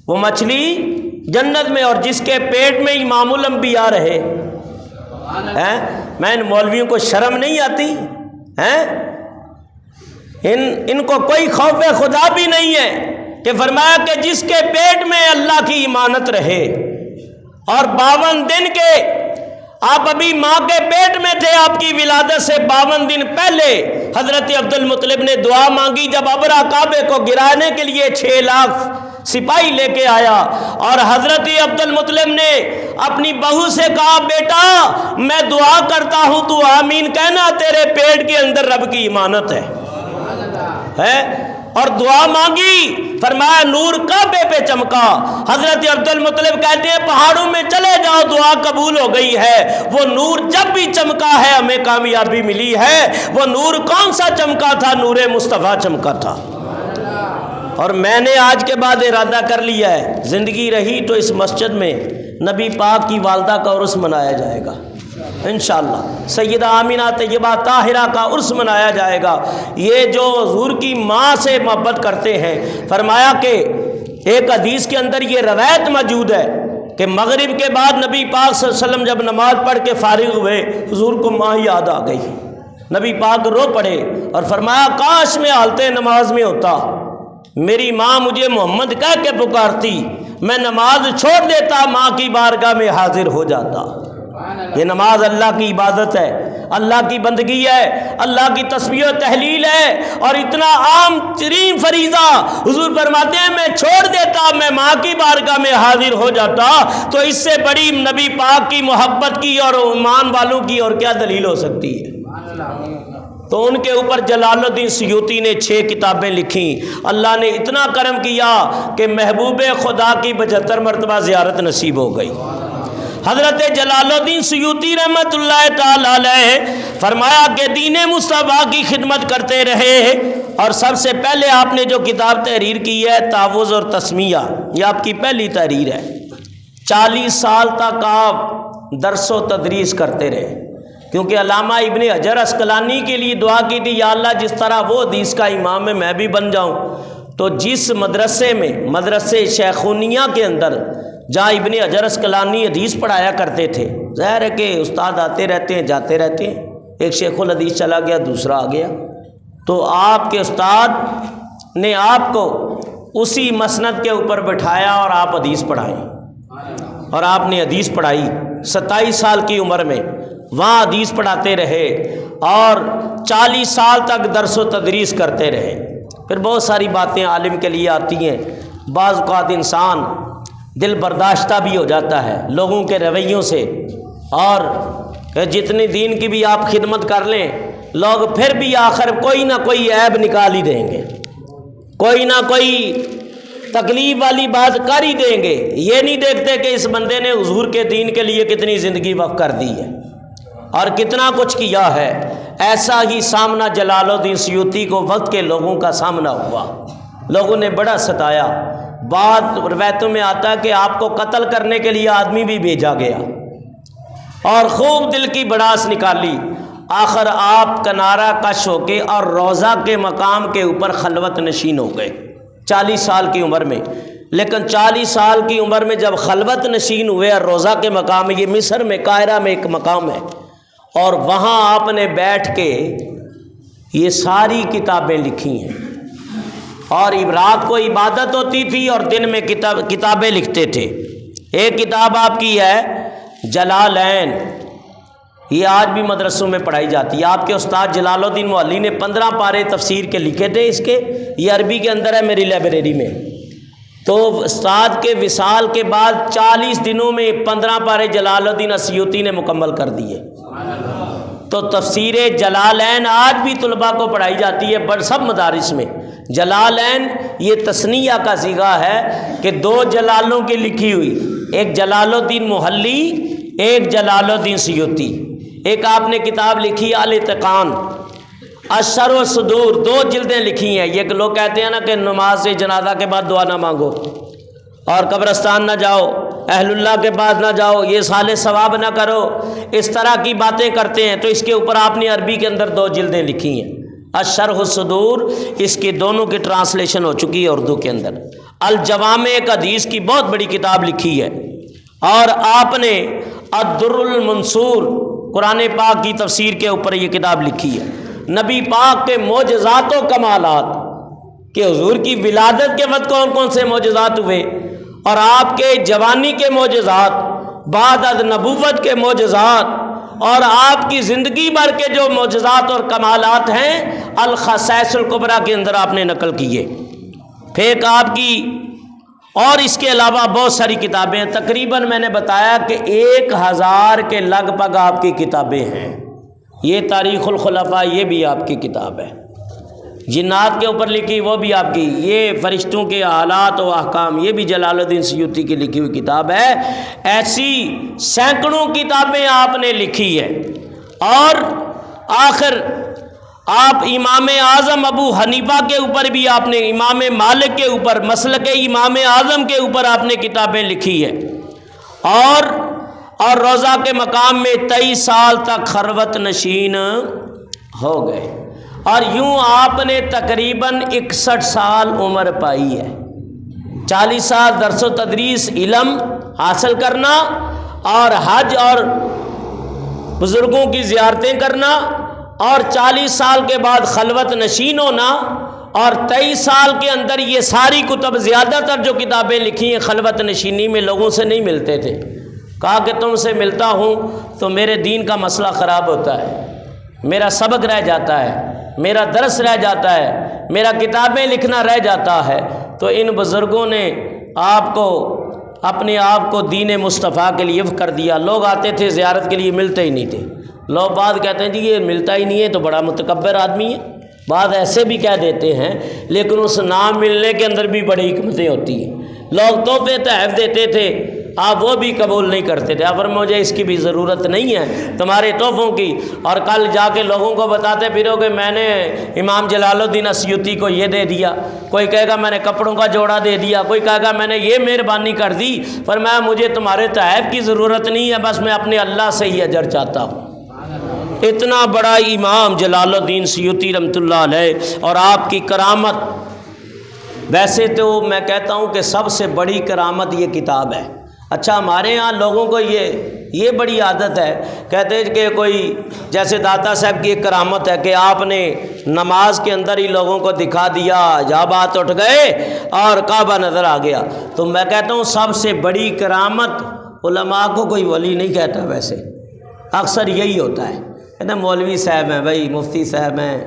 S1: وہ مچھلی جنت میں، اور جس کے پیٹ میں امام الانبیاء رہے۔ میں ان مولویوں کو شرم نہیں آتی؟ ان کو کوئی خوف خدا بھی نہیں ہے کہ فرمایا کہ جس کے پیٹ میں اللہ کی امانت رہے، اور 52 دن کے آپ ابھی ماں کے پیٹ میں تھے، آپ کی ولادت سے 52 دن پہلے حضرت عبد المطلب نے دعا مانگی جب ابرا کعبے کو گرانے کے لیے 6 لاکھ سپاہی لے کے آیا، اور حضرت عبد المطلب نے اپنی بہو سے کہا بیٹا میں دعا کرتا ہوں تو آمین کہنا، تیرے پیٹ کے اندر رب کی امانت ہے۔ اور دعا مانگی، فرمایا نور کعبے پہ چمکا۔ حضرت عبد المطلب کہتے ہیں پہاڑوں میں چلے جاؤ دعا قبول ہو گئی ہے۔ وہ نور جب بھی چمکا ہے ہمیں کامیابی ملی ہے۔ وہ نور کون سا چمکا تھا؟ نور مصطفیٰ چمکا تھا۔ اور میں نے آج کے بعد ارادہ کر لیا ہے، زندگی رہی تو اس مسجد میں نبی پاک کی والدہ کا عرس منایا جائے گا انشاءاللہ، سیدہ آمینہ طیبہ طاہرہ کا عرس منایا جائے گا۔ یہ جو حضور کی ماں سے محبت کرتے ہیں، فرمایا کہ ایک حدیث کے اندر یہ روایت موجود ہے کہ مغرب کے بعد نبی پاک صلی اللہ علیہ وسلم جب نماز پڑھ کے فارغ ہوئے، حضور کو ماں یاد آ گئی، نبی پاک رو پڑے اور فرمایا کاش میں حالت نماز میں ہوتا، میری ماں مجھے محمد کہہ کے پکارتی، میں نماز چھوڑ دیتا، ماں کی بارگاہ میں حاضر ہو جاتا۔ یہ نماز اللہ کی عبادت ہے، اللہ کی بندگی ہے، اللہ کی تسبیح و تحلیل ہے، اور اتنا عام ترین فریضہ حضور فرماتے ہیں میں چھوڑ دیتا، میں ماں کی بارگاہ میں حاضر ہو جاتا۔ تو اس سے بڑی نبی پاک کی محبت کی اور ایمان والوں کی اور کیا دلیل ہو سکتی ہے؟ تو ان کے اوپر جلال الدین سیوطی نے 6 کتابیں لکھیں۔ اللہ نے اتنا کرم کیا کہ محبوب خدا کی 75 مرتبہ زیارت نصیب ہو گئی۔ حضرت جلال الدین سیوطی رحمۃ اللہ تعالی علیہ فرمایا کہ دین مصطفیٰ کی خدمت کرتے رہے، اور سب سے پہلے آپ نے جو کتاب تحریر کی ہے تعوذ اور تسمیہ، یہ آپ کی پہلی تحریر ہے۔ 40 سال تک آپ درس و تدریس کرتے رہے، کیونکہ علامہ ابن حجر عسقلانی کے لیے دعا کی تھی یا اللہ جس طرح وہ حدیث کا امام ہے میں بھی بن جاؤں۔ تو جس مدرسے میں مدرسے شیخونیہ کے اندر جہاں ابن حجر عسقلانی حدیث پڑھایا کرتے تھے، ظاہر ہے کہ استاد آتے رہتے ہیں جاتے رہتے ہیں، ایک شیخ الحدیث چلا گیا دوسرا آ گیا، تو آپ کے استاد نے آپ کو اسی مسند کے اوپر بٹھایا اور آپ حدیث پڑھائیں، اور آپ نے حدیث پڑھائی 27 سال کی عمر میں، وہاں حدیث پڑھاتے رہے اور 40 سال تک درس و تدریس کرتے رہے۔ پھر بہت ساری باتیں عالم کے لیے آتی ہیں، بعض اوقات انسان دل برداشتہ بھی ہو جاتا ہے لوگوں کے رویوں سے، اور جتنی دین کی بھی آپ خدمت کر لیں لوگ پھر بھی آخر کوئی نہ کوئی عیب نکال ہی دیں گے، کوئی نہ کوئی تکلیف والی بات کر ہی دیں گے۔ یہ نہیں دیکھتے کہ اس بندے نے حضور کے دین کے لیے کتنی زندگی وقف کر دی ہے اور کتنا کچھ کیا ہے۔ ایسا ہی سامنا جلال الدین سیوطی کو وقت کے لوگوں کا سامنا ہوا، لوگوں نے بڑا ستایا۔ بعض روایتوں میں آتا ہے کہ آپ کو قتل کرنے کے لیے آدمی بھی بھیجا گیا اور خوب دل کی بڑاس نکالی۔ آخر آپ کنارہ کش ہو کے اور روضہ کے مقام کے اوپر خلوت نشین ہو گئے 40 سال کی عمر میں۔ لیکن 40 سال کی عمر میں جب خلوت نشین ہوئے اور روضہ کے مقام، یہ مصر میں قاہرہ میں ایک مقام ہے، اور وہاں آپ نے بیٹھ کے یہ ساری کتابیں لکھی ہیں، اور رات کو عبادت ہوتی تھی اور دن میں کتابیں لکھتے تھے۔ ایک کتاب آپ کی ہے جلالین، یہ آج بھی مدرسوں میں پڑھائی جاتی ہے۔ آپ کے استاد جلال الدین محلی نے 15 پارے تفسیر کے لکھے تھے اس کے، یہ عربی کے اندر ہے میری لائبریری میں۔ تو استاد کے وصال کے بعد 40 دنوں میں 15 پارے جلال الدین اسیوطی نے مکمل کر دیے۔ تو تفسیر جلالین آج بھی طلباء کو پڑھائی جاتی ہے سب مدارس میں۔ جلالین یہ تثنیہ کا صیغہ ہے کہ 2 جلالوں کی لکھی ہوئی، ایک جلال الدین محلی، ایک جلال الدین سیوطی۔ ایک آپ نے کتاب لکھی الاتقان، الشرح والصدور، 2 جلدیں لکھی ہیں۔ یہ لوگ کہتے ہیں نا کہ نماز جنازہ کے بعد دعا نہ مانگو اور قبرستان نہ جاؤ، اہل اللہ کے پاس نہ جاؤ، یہ صالح ثواب نہ کرو، اس طرح کی باتیں کرتے ہیں۔ تو اس کے اوپر آپ نے عربی کے اندر 2 جلدیں لکھی ہیں، الشرح والصدور، اس کے دونوں کی ٹرانسلیشن ہو چکی ہے اردو کے اندر۔ الجوامع ایک حدیث کی بہت بڑی کتاب لکھی ہے، اور آپ نے الدر المنصور قرآن پاک کی تفسیر کے اوپر یہ کتاب لکھی ہے۔ نبی پاک کے معجزات و کمالات کہ حضور کی ولادت کے وقت کون کون سے معجزات ہوئے، اور آپ کے جوانی کے معجزات، بعد از نبوت کے معجزات، اور آپ کی زندگی بھر کے جو معجزات اور کمالات ہیں الخصائص الکبریٰ کے اندر آپ نے نقل کیے۔ پھر آپ کی اور اس کے علاوہ بہت ساری کتابیں ہیں، تقریباً میں نے بتایا کہ 1000 کے لگ بھگ آپ کی کتابیں ہیں۔ یہ تاریخ الخلفاء یہ بھی آپ کی کتاب ہے، جنات کے اوپر لکھی وہ بھی آپ کی، یہ فرشتوں کے حالات و احکام یہ بھی جلال الدین سیوطی کی لکھی ہوئی کتاب ہے۔ ایسی سینکڑوں کتابیں آپ نے لکھی ہے۔ اور آخر آپ امام اعظم ابو حنیفہ کے اوپر بھی آپ نے، امام مالک کے اوپر، مسلک امام اعظم کے اوپر آپ نے کتابیں لکھی ہے۔ اور روضہ کے مقام میں 23 سال تک خلوت نشین ہو گئے، اور یوں آپ نے تقریباً 61 سال عمر پائی ہے۔ 40 سال درس و تدریس علم حاصل کرنا، اور حج اور بزرگوں کی زیارتیں کرنا، اور 40 سال کے بعد خلوت نشین ہونا، اور 23 سال کے اندر یہ ساری کتب، زیادہ تر جو کتابیں لکھی ہیں خلوت نشینی میں لوگوں سے نہیں ملتے تھے۔ کہا کہ تم سے ملتا ہوں تو میرے دین کا مسئلہ خراب ہوتا ہے، میرا سبق رہ جاتا ہے، میرا درس رہ جاتا ہے، میرا کتابیں لکھنا رہ جاتا ہے۔ تو ان بزرگوں نے آپ کو، اپنے آپ کو دین مصطفیٰ کے لیے وقف کر دیا۔ لوگ آتے تھے زیارت کے لیے، ملتے ہی نہیں تھے۔ لوگ بعد کہتے ہیں جی یہ ملتا ہی نہیں ہے تو بڑا متکبر آدمی ہے، بعد ایسے بھی کہہ دیتے ہیں، لیکن اس نام ملنے کے اندر بھی بڑی حکمتیں ہوتی ہیں۔ لوگ تحفے تحائف دیتے تھے، آپ وہ بھی قبول نہیں کرتے تھے، پر مجھے اس کی بھی ضرورت نہیں ہے تمہارے تحفوں کی، اور کل جا کے لوگوں کو بتاتے پھرو کہ میں نے امام جلال الدین اسیوطی کو یہ دے دیا، کوئی کہے گا میں نے کپڑوں کا جوڑا دے دیا، کوئی کہے گا میں نے یہ مہربانی کر دی، پر مجھے تمہارے تحائف کی ضرورت نہیں ہے، بس میں اپنے اللہ سے ہی اجر چاہتا ہوں۔ اتنا بڑا امام جلال الدین سیوطی رحمۃ اللہ علیہ، اور آپ کی کرامت، ویسے تو میں کہتا ہوں کہ سب سے بڑی کرامت یہ کتاب ہے۔ اچھا ہمارے ہاں لوگوں کو یہ بڑی عادت ہے، کہتے ہیں کہ کوئی جیسے داتا صاحب کی ایک کرامت ہے کہ آپ نے نماز کے اندر ہی لوگوں کو دکھا دیا، جابات اٹھ گئے اور کعبہ نظر آ گیا۔ تو میں کہتا ہوں سب سے بڑی کرامت، علماء کو کوئی ولی نہیں کہتا، ویسے اکثر یہی ہوتا ہے، کہتے ہیں مولوی صاحب ہیں بھائی، مفتی صاحب ہیں،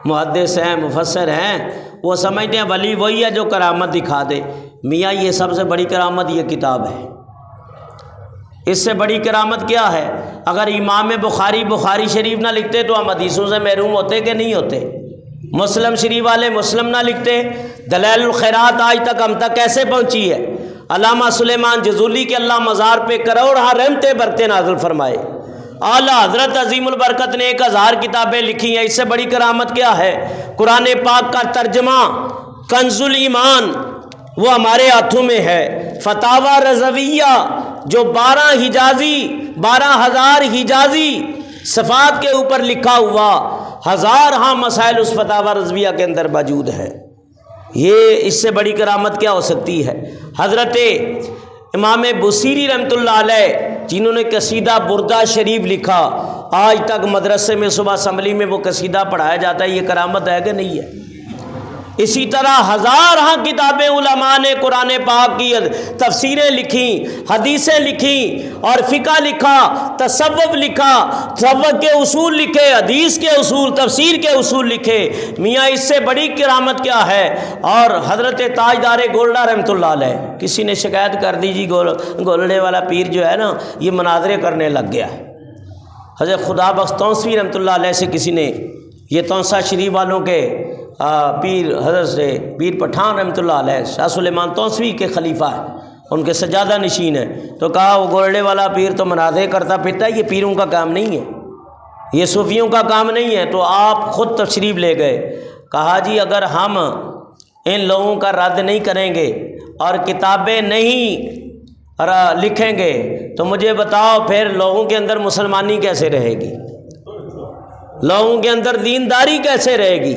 S1: محدث ہیں، مفسر ہیں، وہ سمجھتے ہیں ولی وہی ہے جو کرامت دکھا دے۔ میاں یہ سب سے بڑی کرامت یہ کتاب ہے۔ اس سے بڑی کرامت کیا ہے؟ اگر امام بخاری شریف نہ لکھتے تو ہم حدیثوں سے محروم ہوتے کہ نہیں ہوتے؟ مسلم شریف والے مسلم نہ لکھتے، دلائل الخیرات آج تک ہم تک کیسے پہنچی ہے؟ علامہ سلیمان جزولی کے اللہ مزار پہ کروڑہا رحمتیں برکتیں نازل فرمائے۔ اعلیٰ حضرت عظیم البرکت نے 1000 کتابیں لکھی ہیں، اس سے بڑی کرامت کیا ہے؟ قرآن پاک کا ترجمہ کنز الایمان وہ ہمارے ہاتھوں میں ہے۔ فتاوی رضویہ جو 12,000 حجازی صفات کے اوپر لکھا ہوا 1000 مسائل اس فتاوی رضویہ کے اندر موجود ہے۔ یہ اس سے بڑی کرامت کیا ہو سکتی ہے؟ حضرت امام بصیری رحمۃ اللہ علیہ جنہوں نے قصیدہ بردہ شریف لکھا، آج تک مدرسے میں صبح اسمبلی میں وہ قصیدہ پڑھایا جاتا ہے، یہ کرامت ہے کہ نہیں ہے؟ اسی طرح ہزارہ کتابیں علماء نے قرآن پاک کی تفسیریں لکھیں، حدیثیں لکھیں اور فقہ لکھا، تصوف لکھا، تصوف کے اصول لکھے، حدیث کے اصول، تفسیر کے اصول لکھے۔ میاں اس سے بڑی کرامت کیا ہے؟ اور حضرت تاجدار گولڈا رحمۃ اللہ علیہ، کسی نے شکایت کر دی جی گولڑے والا پیر جو ہے نا یہ مناظرے کرنے لگ گیا ہے۔ حضرت خدا بخش تونسوی رحمۃ اللہ علیہ سے کسی نے، یہ تونسا شریف والوں کے پیر حضرت سے پیر پٹھان رحمۃ اللہ علیہ شاہ سلیمان تونسوی کے خلیفہ ہیں، ان کے سجادہ نشین ہیں، تو کہا وہ گولڑے والا پیر تو مناظرے کرتا پھرتا ہے، یہ پیروں کا کام نہیں ہے، یہ صوفیوں کا کام نہیں ہے۔ تو آپ خود تشریف لے گئے، کہا جی اگر ہم ان لوگوں کا رد نہیں کریں گے اور کتابیں نہیں لکھیں گے تو مجھے بتاؤ پھر لوگوں کے اندر مسلمانی کیسے رہے گی، لوگوں کے اندر دینداری کیسے رہے گی؟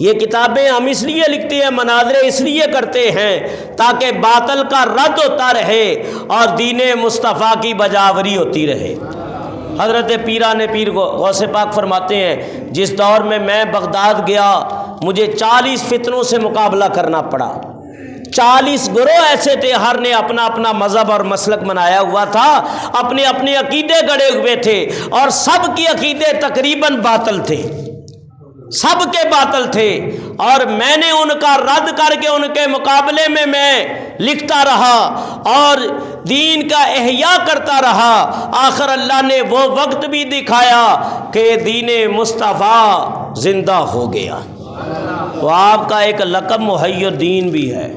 S1: یہ کتابیں ہم اس لیے لکھتے ہیں، مناظرے اس لیے کرتے ہیں تاکہ باطل کا رد ہوتا رہے اور دین مصطفیٰ کی بجاوری ہوتی رہے۔ حضرت پیران پیر غوث پاک فرماتے ہیں جس دور میں بغداد گیا مجھے 40 فتنوں سے مقابلہ کرنا پڑا، 40 گروہ ایسے تھے، ہر نے اپنا اپنا مذہب اور مسلک بنایا ہوا تھا، اپنے اپنے عقیدے گڑے ہوئے تھے اور سب کے عقیدے تقریباً باطل تھے، سب کے باطل تھے، اور میں نے ان کا رد کر کے ان کے مقابلے میں لکھتا رہا اور دین کا احیاء کرتا رہا۔ آخر اللہ نے وہ وقت بھی دکھایا کہ دین مصطفیٰ زندہ ہو گیا۔ تو آپ کا ایک لقب محی الدین بھی ہے،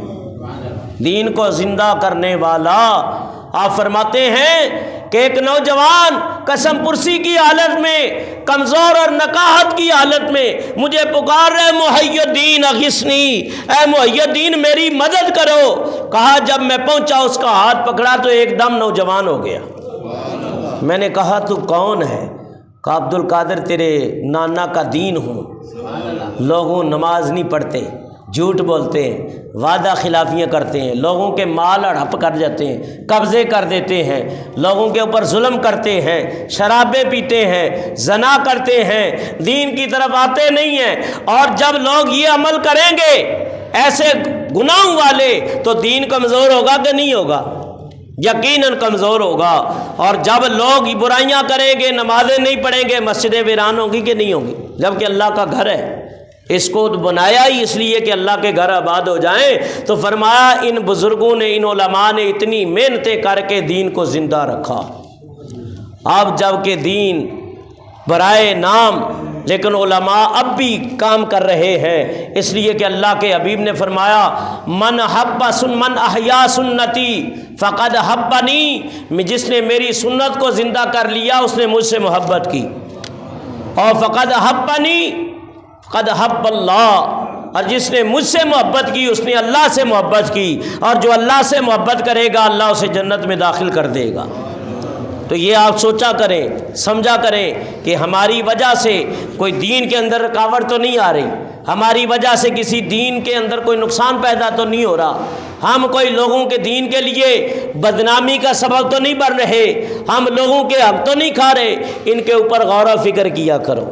S1: دین کو زندہ کرنے والا۔ آپ فرماتے ہیں کہ ایک نوجوان قسم پرسی کی حالت میں، کمزور اور نکاہت کی حالت میں مجھے پکار رہے محی الدین اغثنی، اے محی الدین میری مدد کرو۔ کہا جب میں پہنچا اس کا ہاتھ پکڑا تو ایک دم نوجوان ہو گیا۔ میں نے کہا تو کون ہے؟ کہا عبد القادر تیرے نانا کا دین ہوں۔ لوگوں نماز نہیں پڑھتے، جھوٹ بولتے ہیں، وعدہ خلافیاں کرتے ہیں، لوگوں کے مال ہڑپ کر جاتے ہیں، قبضے کر دیتے ہیں، لوگوں کے اوپر ظلم کرتے ہیں، شرابیں پیتے ہیں، زنا کرتے ہیں، دین کی طرف آتے نہیں ہیں۔ اور جب لوگ یہ عمل کریں گے ایسے گناہوں والے تو دین کمزور ہوگا کہ نہیں ہوگا؟ یقیناً کمزور ہوگا۔ اور جب لوگ برائیاں کریں گے، نمازیں نہیں پڑھیں گے، مسجدیں ویران ہوں گی کہ نہیں ہوں گی؟ جبکہ اللہ کا گھر ہے، اس کو بنایا ہی اس لیے کہ اللہ کے گھر آباد ہو جائیں۔ تو فرمایا ان بزرگوں نے، ان علماء نے اتنی محنتیں کر کے دین کو زندہ رکھا۔ اب جب کہ دین برائے نام، لیکن علماء اب بھی کام کر رہے ہیں، اس لیے کہ اللہ کے حبیب نے فرمایا من احیا سنتی فقد حبنی، جس نے میری سنت کو زندہ کر لیا اس نے مجھ سے محبت کی، اور فقد حبنی قد حب اللہ، اور جس نے مجھ سے محبت کی اس نے اللہ سے محبت کی، اور جو اللہ سے محبت کرے گا اللہ اسے جنت میں داخل کر دے گا۔ تو یہ آپ سوچا کریں، سمجھا کریں کہ ہماری وجہ سے کوئی دین کے اندر رکاوٹ تو نہیں آ رہی، ہماری وجہ سے کسی دین کے اندر کوئی نقصان پیدا تو نہیں ہو رہا، ہم کوئی لوگوں کے دین کے لیے بدنامی کا سبب تو نہیں بن رہے، ہم لوگوں کے حق تو نہیں کھا رہے۔ ان کے اوپر غور و فکر کیا کرو۔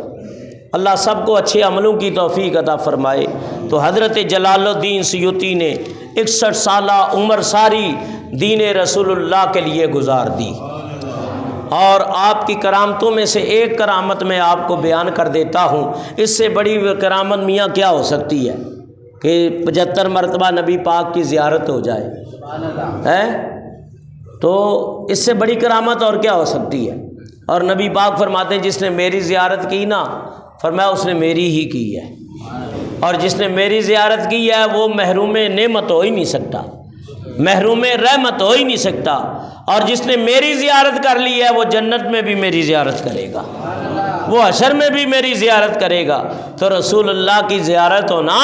S1: اللہ سب کو اچھے عملوں کی توفیق عطا فرمائے۔ تو حضرت جلال الدین سیوطی نے 61 سالہ عمر ساری دین رسول اللہ کے لیے گزار دی، اور آپ کی کرامتوں میں سے ایک کرامت میں آپ کو بیان کر دیتا ہوں۔ اس سے بڑی کرامت میاں کیا ہو سکتی ہے کہ 75 مرتبہ نبی پاک کی زیارت ہو جائے، تو اس سے بڑی کرامت اور کیا ہو سکتی ہے؟ اور نبی پاک فرماتے ہیں جس نے میری زیارت کی نا، فرمایا اس نے میری ہی کی ہے، اور جس نے میری زیارت کی ہے وہ محروم نعمت ہو ہی نہیں سکتا، محروم رحمت ہو ہی نہیں سکتا، اور جس نے میری زیارت کر لی ہے وہ جنت میں بھی میری زیارت کرے گا، وہ حشر میں بھی میری زیارت کرے گا۔ تو رسول اللہ کی زیارت ہونا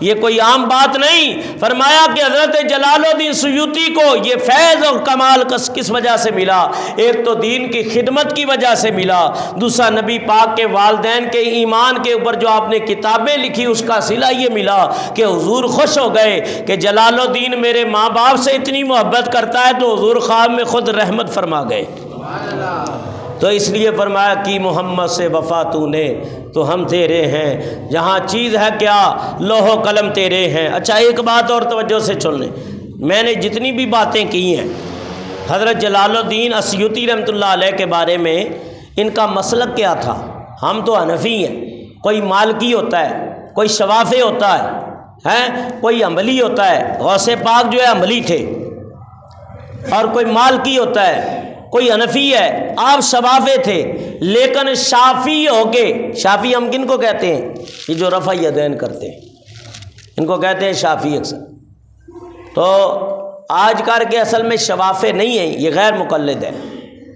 S1: یہ کوئی عام بات نہیں۔ فرمایا کہ حضرت جلال الدین سیوطی کو یہ فیض اور کمال کس وجہ سے ملا؟ ایک تو دین کی خدمت کی وجہ سے ملا، دوسرا نبی پاک کے والدین کے ایمان کے اوپر جو آپ نے کتابیں لکھی اس کا صلہ یہ ملا کہ حضور خوش ہو گئے کہ جلال الدین میرے ماں باپ سے اتنی محبت کرتا ہے، تو حضور خواب میں خود رحمت فرما گئے۔ تو اس لیے فرمایا کہ محمد سے وفا تو نے تو ہم تیرے ہیں، جہاں چیز ہے کیا لوح و قلم تیرے ہیں۔ اچھا ایک بات اور توجہ سے سن لیں، میں نے جتنی بھی باتیں کی ہیں حضرت جلال الدین اسیوطی رحمۃ اللہ علیہ کے بارے میں، ان کا مسلک کیا تھا؟ ہم تو حنفی ہیں، کوئی مالکی ہوتا ہے، کوئی شوافی ہوتا ہے، کوئی حنبلی ہوتا ہے، غوث پاک جو ہے حنبلی تھے، اور کوئی مالکی ہوتا ہے، کوئی حنفی ہے، آپ شوافی تھے، لیکن شافی ہو کے، شافی ہم کن کو کہتے ہیں؟ یہ جو رفع یدین کرتے ہیں ان کو کہتے ہیں شافی اکثر۔ تو آج کر کے اصل میں شوافی نہیں ہیں، یہ غیر مقلد ہے،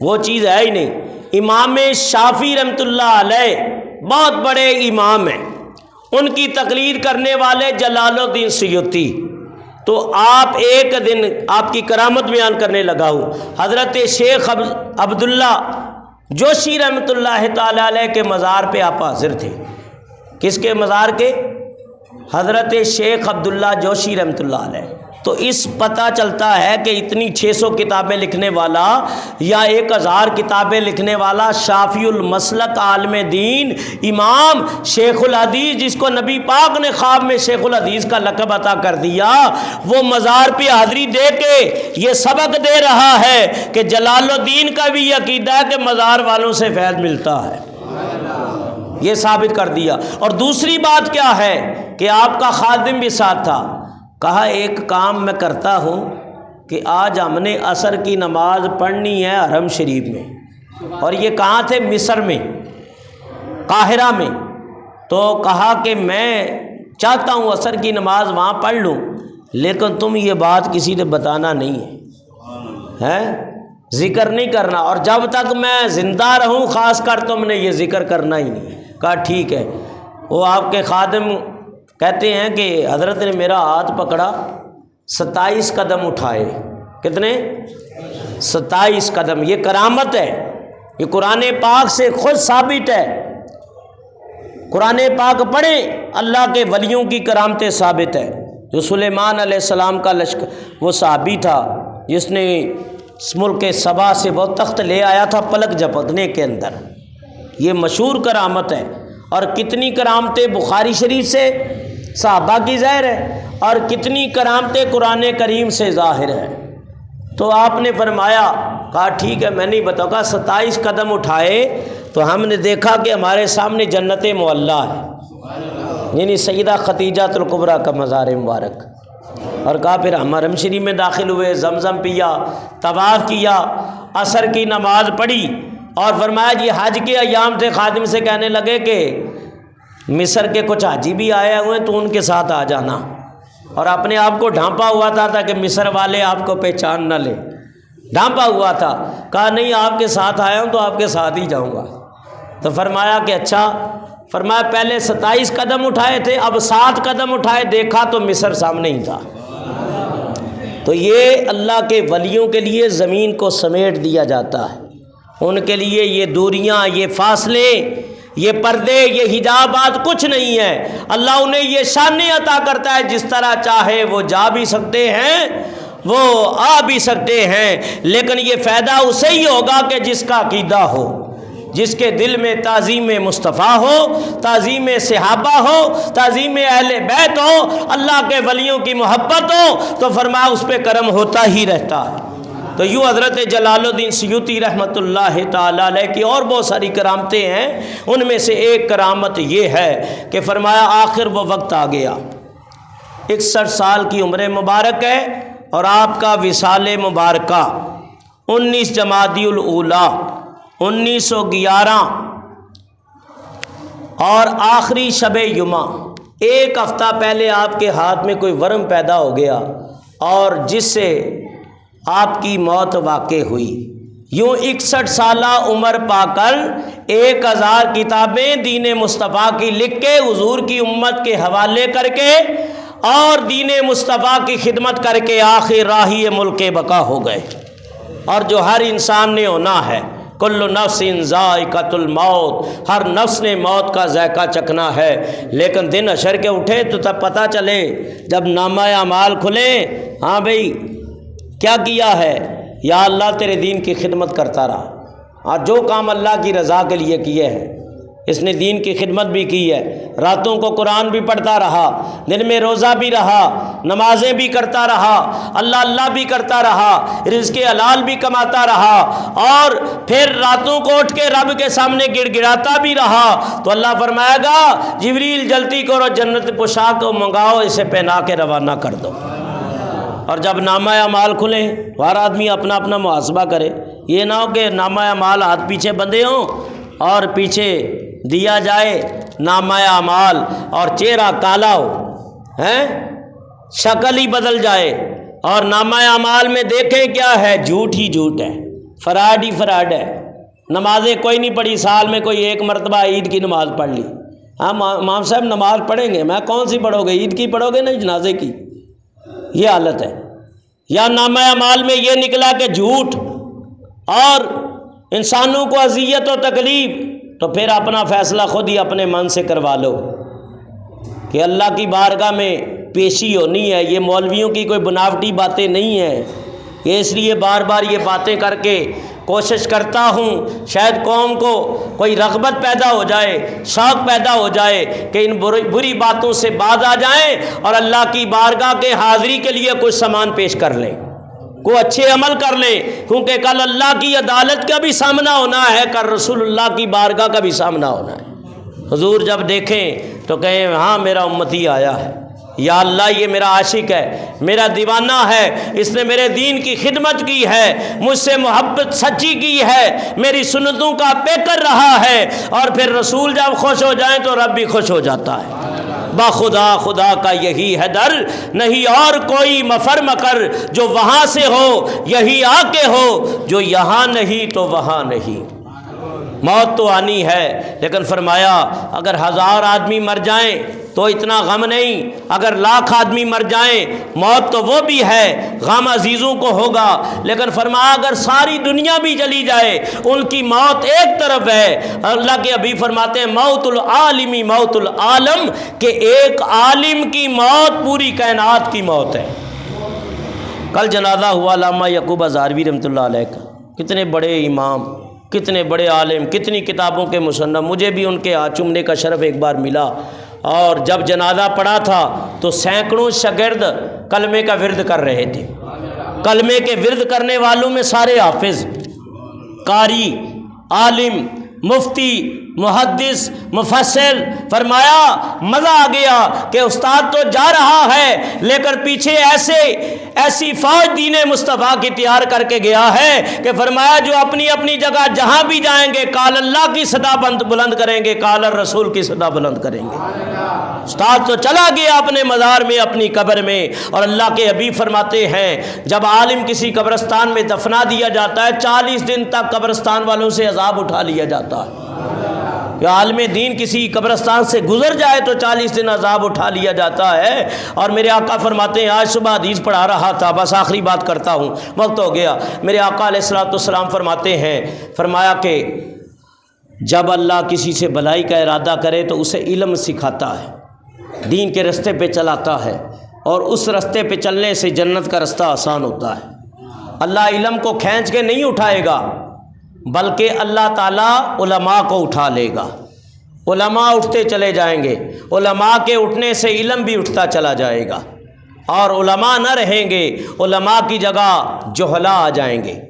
S1: وہ چیز ہے ہی نہیں۔ امام شافی رحمۃ اللہ علیہ بہت بڑے امام ہیں، ان کی تقلید کرنے والے جلال الدین سیوطی۔ تو آپ ایک دن آپ کی کرامت بیان کرنے لگا ہوں، حضرت شیخ عبداللہ جوشی رحمۃ اللہ تعالی علیہ کے مزار پہ آپ حاضر تھے۔ کس کے مزار کے؟ حضرت شیخ عبداللہ جوشی رحمۃ اللہ علیہ۔ تو اس پتہ چلتا ہے کہ اتنی 600 کتابیں لکھنے والا یا 1000 کتابیں لکھنے والا شافی المسلک عالم دین امام شیخ الحدیث، جس کو نبی پاک نے خواب میں شیخ الحدیث کا لقب عطا کر دیا، وہ مزار پہ حاضری دے کے یہ سبق دے رہا ہے کہ جلال الدین کا بھی یہ عقیدہ ہے کہ مزار والوں سے فیض ملتا ہے، یہ ثابت کر دیا۔ اور دوسری بات کیا ہے کہ آپ کا خادم بھی ساتھ تھا، کہا ایک کام میں کرتا ہوں کہ آج ہم نے عصر کی نماز پڑھنی ہے حرم شریف میں، اور یہ کہاں تھے؟ مصر میں، قاہرہ میں۔ تو کہا کہ میں چاہتا ہوں عصر کی نماز وہاں پڑھ لوں، لیکن تم یہ بات کسی نے بتانا نہیں ہے، ذکر نہیں کرنا، اور جب تک میں زندہ رہوں خاص کر تم نے یہ ذکر کرنا ہی نہیں۔ کہا ٹھیک ہے۔ وہ آپ کے خادم کہتے ہیں کہ حضرت نے میرا ہاتھ پکڑا، 27 قدم اٹھائے۔ کتنے؟ 27 قدم۔ یہ کرامت ہے، یہ قرآن پاک سے خود ثابت ہے۔ قرآن پاک پڑھیں، اللہ کے ولیوں کی کرامتیں ثابت ہے۔ جو سلیمان علیہ السلام کا لشکر، وہ صحابی تھا جس نے ملک سبا سے وہ تخت لے آیا تھا پلک جھپکنے کے اندر، یہ مشہور کرامت ہے۔ اور کتنی کرامتیں بخاری شریف سے صحابہ کی ظاہر ہے، اور کتنی کرامتیں قرآن کریم سے ظاہر ہے۔ تو آپ نے فرمایا، کہا ٹھیک ہے میں نہیں بتاؤں گا۔ 27 قدم اٹھائے تو ہم نے دیکھا کہ ہمارے سامنے جنت معلیٰ ہے، یعنی سیدہ خدیجہ الکبریٰ کا مزار مبارک۔ اور کہا پھر ہم حرم شریف میں داخل ہوئے، زمزم پیا، طواف کیا، عصر کی نماز پڑھی، اور فرمایا جی حج کے ایام تھے، خادم سے کہنے لگے کہ مصر کے کچھ حاجی بھی آئے ہوئے تو ان کے ساتھ آ جانا، اور اپنے آپ کو ڈھانپا ہوا تھا تاکہ مصر والے آپ کو پہچان نہ لیں، ڈھانپا ہوا تھا۔ کہا نہیں آپ کے ساتھ آیا ہوں تو آپ کے ساتھ ہی جاؤں گا۔ تو فرمایا کہ اچھا۔ فرمایا پہلے 27 قدم اٹھائے تھے، اب 7 قدم اٹھائے، دیکھا تو مصر سامنے ہی تھا۔ تو یہ اللہ کے ولیوں کے لیے زمین کو سمیٹ دیا جاتا ہے، ان کے لیے یہ دوریاں، یہ فاصلے، یہ پردے، یہ حجابات کچھ نہیں ہے۔ اللہ انہیں یہ شانیں عطا کرتا ہے، جس طرح چاہے وہ جا بھی سکتے ہیں، وہ آ بھی سکتے ہیں، لیکن یہ فائدہ اسے ہی ہوگا کہ جس کا عقیدہ ہو، جس کے دل میں تعظیم مصطفیٰ ہو، تعظیم صحابہ ہو، تعظیم اہل بیت ہو، اللہ کے ولیوں کی محبت ہو، تو فرمایا اس پہ کرم ہوتا ہی رہتا ہے۔ تو یوں حضرت جلال الدین سیوطی رحمۃ اللہ تعالی علیہ کی اور بہت ساری کرامتیں ہیں، ان میں سے ایک کرامت یہ ہے کہ فرمایا آخر وہ وقت آ گیا، 61 سال کی عمر مبارک ہے، اور آپ کا وصال مبارکہ 19 جمادی الاولیٰ 1911 اور آخری شب یمہ، ایک ہفتہ پہلے آپ کے ہاتھ میں کوئی ورم پیدا ہو گیا، اور جس سے آپ کی موت واقع ہوئی۔ یوں 61 سالہ عمر پا کر 1000 کتابیں دین مصطفیٰ کی لکھ کے حضور کی امت کے حوالے کر کے اور دین مصطفیٰ کی خدمت کر کے آخر راہی ملک بقا ہو گئے۔ اور جو ہر انسان نے ہونا ہے، کل نفس ذائقۃ الموت، ہر نفس نے موت کا ذائقہ چکھنا ہے، لیکن دن حشر کے اٹھے تو تب پتہ چلے، جب نامہ اعمال کھلے، ہاں بھئی کیا کیا ہے؟ یا اللہ تیرے دین کی خدمت کرتا رہا، اور جو کام اللہ کی رضا کے لیے کیے ہیں، اس نے دین کی خدمت بھی کی ہے، راتوں کو قرآن بھی پڑھتا رہا، دن میں روزہ بھی رہا، نمازیں بھی کرتا رہا، اللہ اللہ بھی کرتا رہا، رزق حلال بھی کماتا رہا، اور پھر راتوں کو اٹھ کے رب کے سامنے گڑ گڑاتا بھی رہا، تو اللہ فرمائے گا جبریل جلدی کرو جنت پوشاک کو منگاؤ، اسے پہنا کے روانہ کر دو۔ اور جب نامہ اعمال کھلیں تو ہر آدمی اپنا اپنا محاسبہ کرے، یہ نہ ہو کہ نامہ اعمال ہاتھ پیچھے بندھے ہوں اور پیچھے دیا جائے نامہ اعمال اور چہرہ کالا ہو، شکل ہی بدل جائے، اور نامہ اعمال میں دیکھیں کیا ہے، جھوٹ ہی جھوٹ ہے، فراڈ ہی فراڈ ہے، نمازیں کوئی نہیں پڑھی، سال میں کوئی ایک مرتبہ عید کی نماز پڑھ لی، ہاں امام صاحب نماز پڑھیں گے، میں کون سی پڑھو گے، عید کی پڑھو گے نہیں جنازے کی، یہ حالت ہے۔ یا نامہ اعمال میں یہ نکلا کہ جھوٹ اور انسانوں کو اذیت و تکلیف، تو پھر اپنا فیصلہ خود ہی اپنے من سے کروا لو کہ اللہ کی بارگاہ میں پیشی ہونی ہے، یہ مولویوں کی کوئی بناوٹی باتیں نہیں ہیں، یہ اس لیے بار بار یہ باتیں کر کے کوشش کرتا ہوں شاید قوم کو کوئی رغبت پیدا ہو جائے، شوق پیدا ہو جائے کہ ان بری باتوں سے باز آ جائیں اور اللہ کی بارگاہ کے حاضری کے لیے کچھ سامان پیش کر لیں، کو اچھے عمل کر لیں، کیونکہ کل اللہ کی عدالت کا بھی سامنا ہونا ہے، کل رسول اللہ کی بارگاہ کا بھی سامنا ہونا ہے۔ حضور جب دیکھیں تو کہیں ہاں میرا امتی آیا ہے، یا اللہ یہ میرا عاشق ہے، میرا دیوانہ ہے، اس نے میرے دین کی خدمت کی ہے، مجھ سے محبت سچی کی ہے، میری سنتوں کا پیکر رہا ہے، اور پھر رسول جب خوش ہو جائیں تو رب بھی خوش ہو جاتا ہے۔ باخدا خدا کا یہی ہے در، نہیں اور کوئی مفر مکر، جو وہاں سے ہو یہی آ کے ہو، جو یہاں نہیں تو وہاں نہیں۔ موت تو آنی ہے، لیکن فرمایا اگر 1000 آدمی مر جائیں تو اتنا غم نہیں، اگر 1,00,000 آدمی مر جائیں موت تو وہ بھی ہے، غم عزیزوں کو ہوگا، لیکن فرمایا اگر ساری دنیا بھی چلی جائے ان کی موت ایک طرف ہے۔ اللہ کے حبیب فرماتے ہیں موت العالمی موت العالم، کہ ایک عالم کی موت پوری کائنات کی موت ہے۔ کل جنازہ ہوا علامہ یعقوب ہزاروی رحمۃ اللہ علیہ کا، کتنے بڑے امام، کتنے بڑے عالم، کتنی کتابوں کے مصنف، مجھے بھی ان کے ہاتھ چومنے کا شرف ایک بار ملا، اور جب جنازہ پڑا تھا تو سینکڑوں شاگرد کلمے کا ورد کر رہے تھے، کلمے کے ورد کرنے والوں میں سارے حافظ، قاری، عالم، مفتی، محدث، مفسر۔ فرمایا مزہ آ گیا کہ استاد تو جا رہا ہے لیکن پیچھے ایسی فوج دین مصطفیٰ کی تیار کر کے گیا ہے کہ فرمایا جو اپنی اپنی جگہ جہاں بھی جائیں گے قال اللہ کی صدا بلند کریں گے، قال الرسول کی صدا بلند کریں گے۔ استاد تو چلا گیا اپنے مزار میں، اپنی قبر میں، اور اللہ کے حبیب فرماتے ہیں جب عالم کسی قبرستان میں دفنا دیا جاتا ہے 40 دن تک قبرستان والوں سے عذاب اٹھا لیا جاتا ہے۔ کہ عالم دین کسی قبرستان سے گزر جائے تو 40 دن عذاب اٹھا لیا جاتا ہے۔ اور میرے آقا فرماتے ہیں، آج صبح حدیث پڑھا رہا تھا، بس آخری بات کرتا ہوں وقت ہو گیا، میرے آقا علیہ الصلوۃ والسلام فرماتے ہیں، فرمایا کہ جب اللہ کسی سے بھلائی کا ارادہ کرے تو اسے علم سکھاتا ہے، دین کے رستے پہ چلاتا ہے، اور اس رستے پہ چلنے سے جنت کا رستہ آسان ہوتا ہے۔ اللہ علم کو کھینچ کے نہیں اٹھائے گا بلکہ اللہ تعالیٰ علماء کو اٹھا لے گا، علماء اٹھتے چلے جائیں گے، علماء کے اٹھنے سے علم بھی اٹھتا چلا جائے گا، اور علماء نہ رہیں گے، علماء کی جگہ جہلا آ جائیں گے،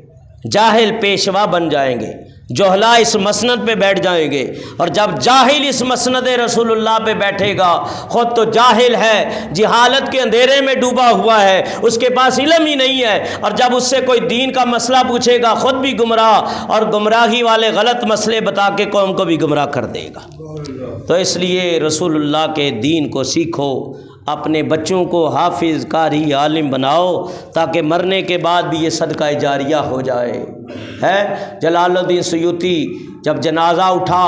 S1: جاہل پیشوا بن جائیں گے، جہلا اس مسند پہ بیٹھ جائیں گے، اور جب جاہل اس مسند رسول اللہ پہ بیٹھے گا خود تو جاہل ہے، جہالت کے اندھیرے میں ڈوبا ہوا ہے، اس کے پاس علم ہی نہیں ہے، اور جب اس سے کوئی دین کا مسئلہ پوچھے گا خود بھی گمراہ، اور گمراہی والے غلط مسئلے بتا کے قوم کو بھی گمراہ کر دے گا۔ تو اس لیے رسول اللہ کے دین کو سیکھو، اپنے بچوں کو حافظ، قاری، عالم بناؤ، تاکہ مرنے کے بعد بھی یہ صدقہ جاریہ ہو جائے۔ جلال الدین سیوطی جب جنازہ اٹھا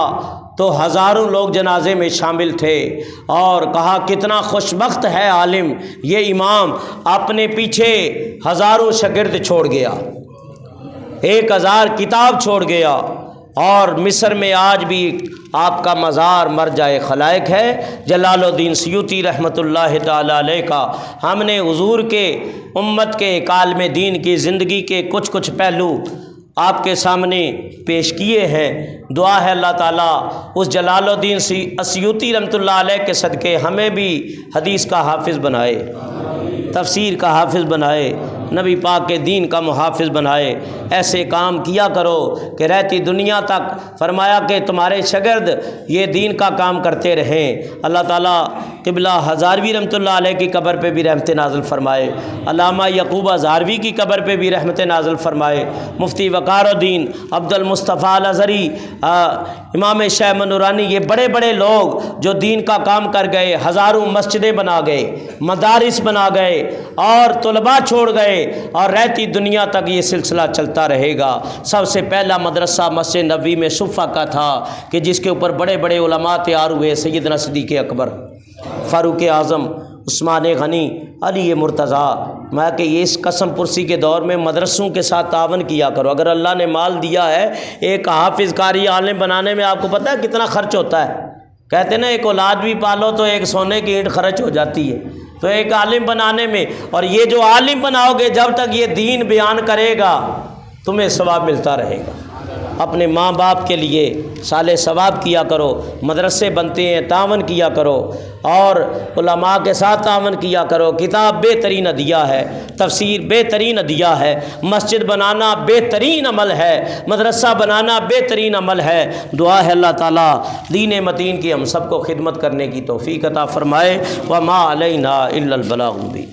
S1: تو ہزاروں لوگ جنازے میں شامل تھے، اور کہا کتنا خوش بخت ہے عالم، یہ امام اپنے پیچھے ہزاروں شاگرد چھوڑ گیا، 1000 کتاب چھوڑ گیا، اور مصر میں آج بھی آپ کا مزار مر جائے خلائق ہے۔ جلال الدین سیوطی رحمۃ اللہ تعالی علیہ کا ہم نے حضور کے امت کے عالم دین کی زندگی کے کچھ پہلو آپ کے سامنے پیش کیے ہیں۔ دعا ہے اللہ تعالیٰ اس جلال الدین اسیوطی رحمۃ اللہ علیہ کے صدقے ہمیں بھی حدیث کا حافظ بنائے، تفسیر کا حافظ بنائے، نبی پاک کے دین کا محافظ بنائے۔ ایسے کام کیا کرو کہ رہتی دنیا تک فرمایا کہ تمہارے شاگرد یہ دین کا کام کرتے رہیں۔ اللہ تعالیٰ قبلہ ہزاروی رحمۃ اللہ علیہ کی قبر پہ بھی رحمت نازل فرمائے، علامہ یعقوب ہزاروی کی قبر پہ بھی رحمت نازل فرمائے، مفتی وقار الدین عبد المصطفیٰ الازہری، امام شیخ نورانی، یہ بڑے بڑے لوگ جو دین کا کام کر گئے، ہزاروں مسجدیں بنا گئے، مدارس بنا گئے اور طلباء چھوڑ گئے، اور رہتی دنیا تک یہ سلسلہ چلتا رہے گا۔ سب سے پہلا مدرسہ مسجد نبوی میں صفہ کا تھا کہ جس کے اوپر بڑے بڑے علماء تیار ہوئے، سیدنا صدیق اکبر، فاروق اعظم، عثمان غنی، علی مرتضیٰ۔ میں کہ یہ اس قسم پرسی کے دور میں مدرسوں کے ساتھ تعاون کیا کرو۔ اگر اللہ نے مال دیا ہے، ایک حافظ قاری عالم بنانے میں آپ کو پتہ ہے کتنا خرچ ہوتا ہے؟ کہتے ہیں نا ایک اولاد بھی پالو تو ایک سونے کی اینٹ خرچ ہو جاتی ہے، تو ایک عالم بنانے میں، اور یہ جو عالم بناؤ گے جب تک یہ دین بیان کرے گا تمہیں ثواب ملتا رہے گا۔ اپنے ماں باپ کے لیے صالح ثواب کیا کرو، مدرسے بنتے ہیں تعاون کیا کرو، اور علماء کے ساتھ تعاون کیا کرو۔ کتاب بہترین عطیہ ہے، تفسیر بہترین عطیہ ہے، مسجد بنانا بہترین عمل ہے، مدرسہ بنانا بہترین عمل ہے۔ دعا ہے اللہ تعالیٰ دین متین کی ہم سب کو خدمت کرنے کی توفیق عطا فرمائے۔ وما علینا الا البلاغ۔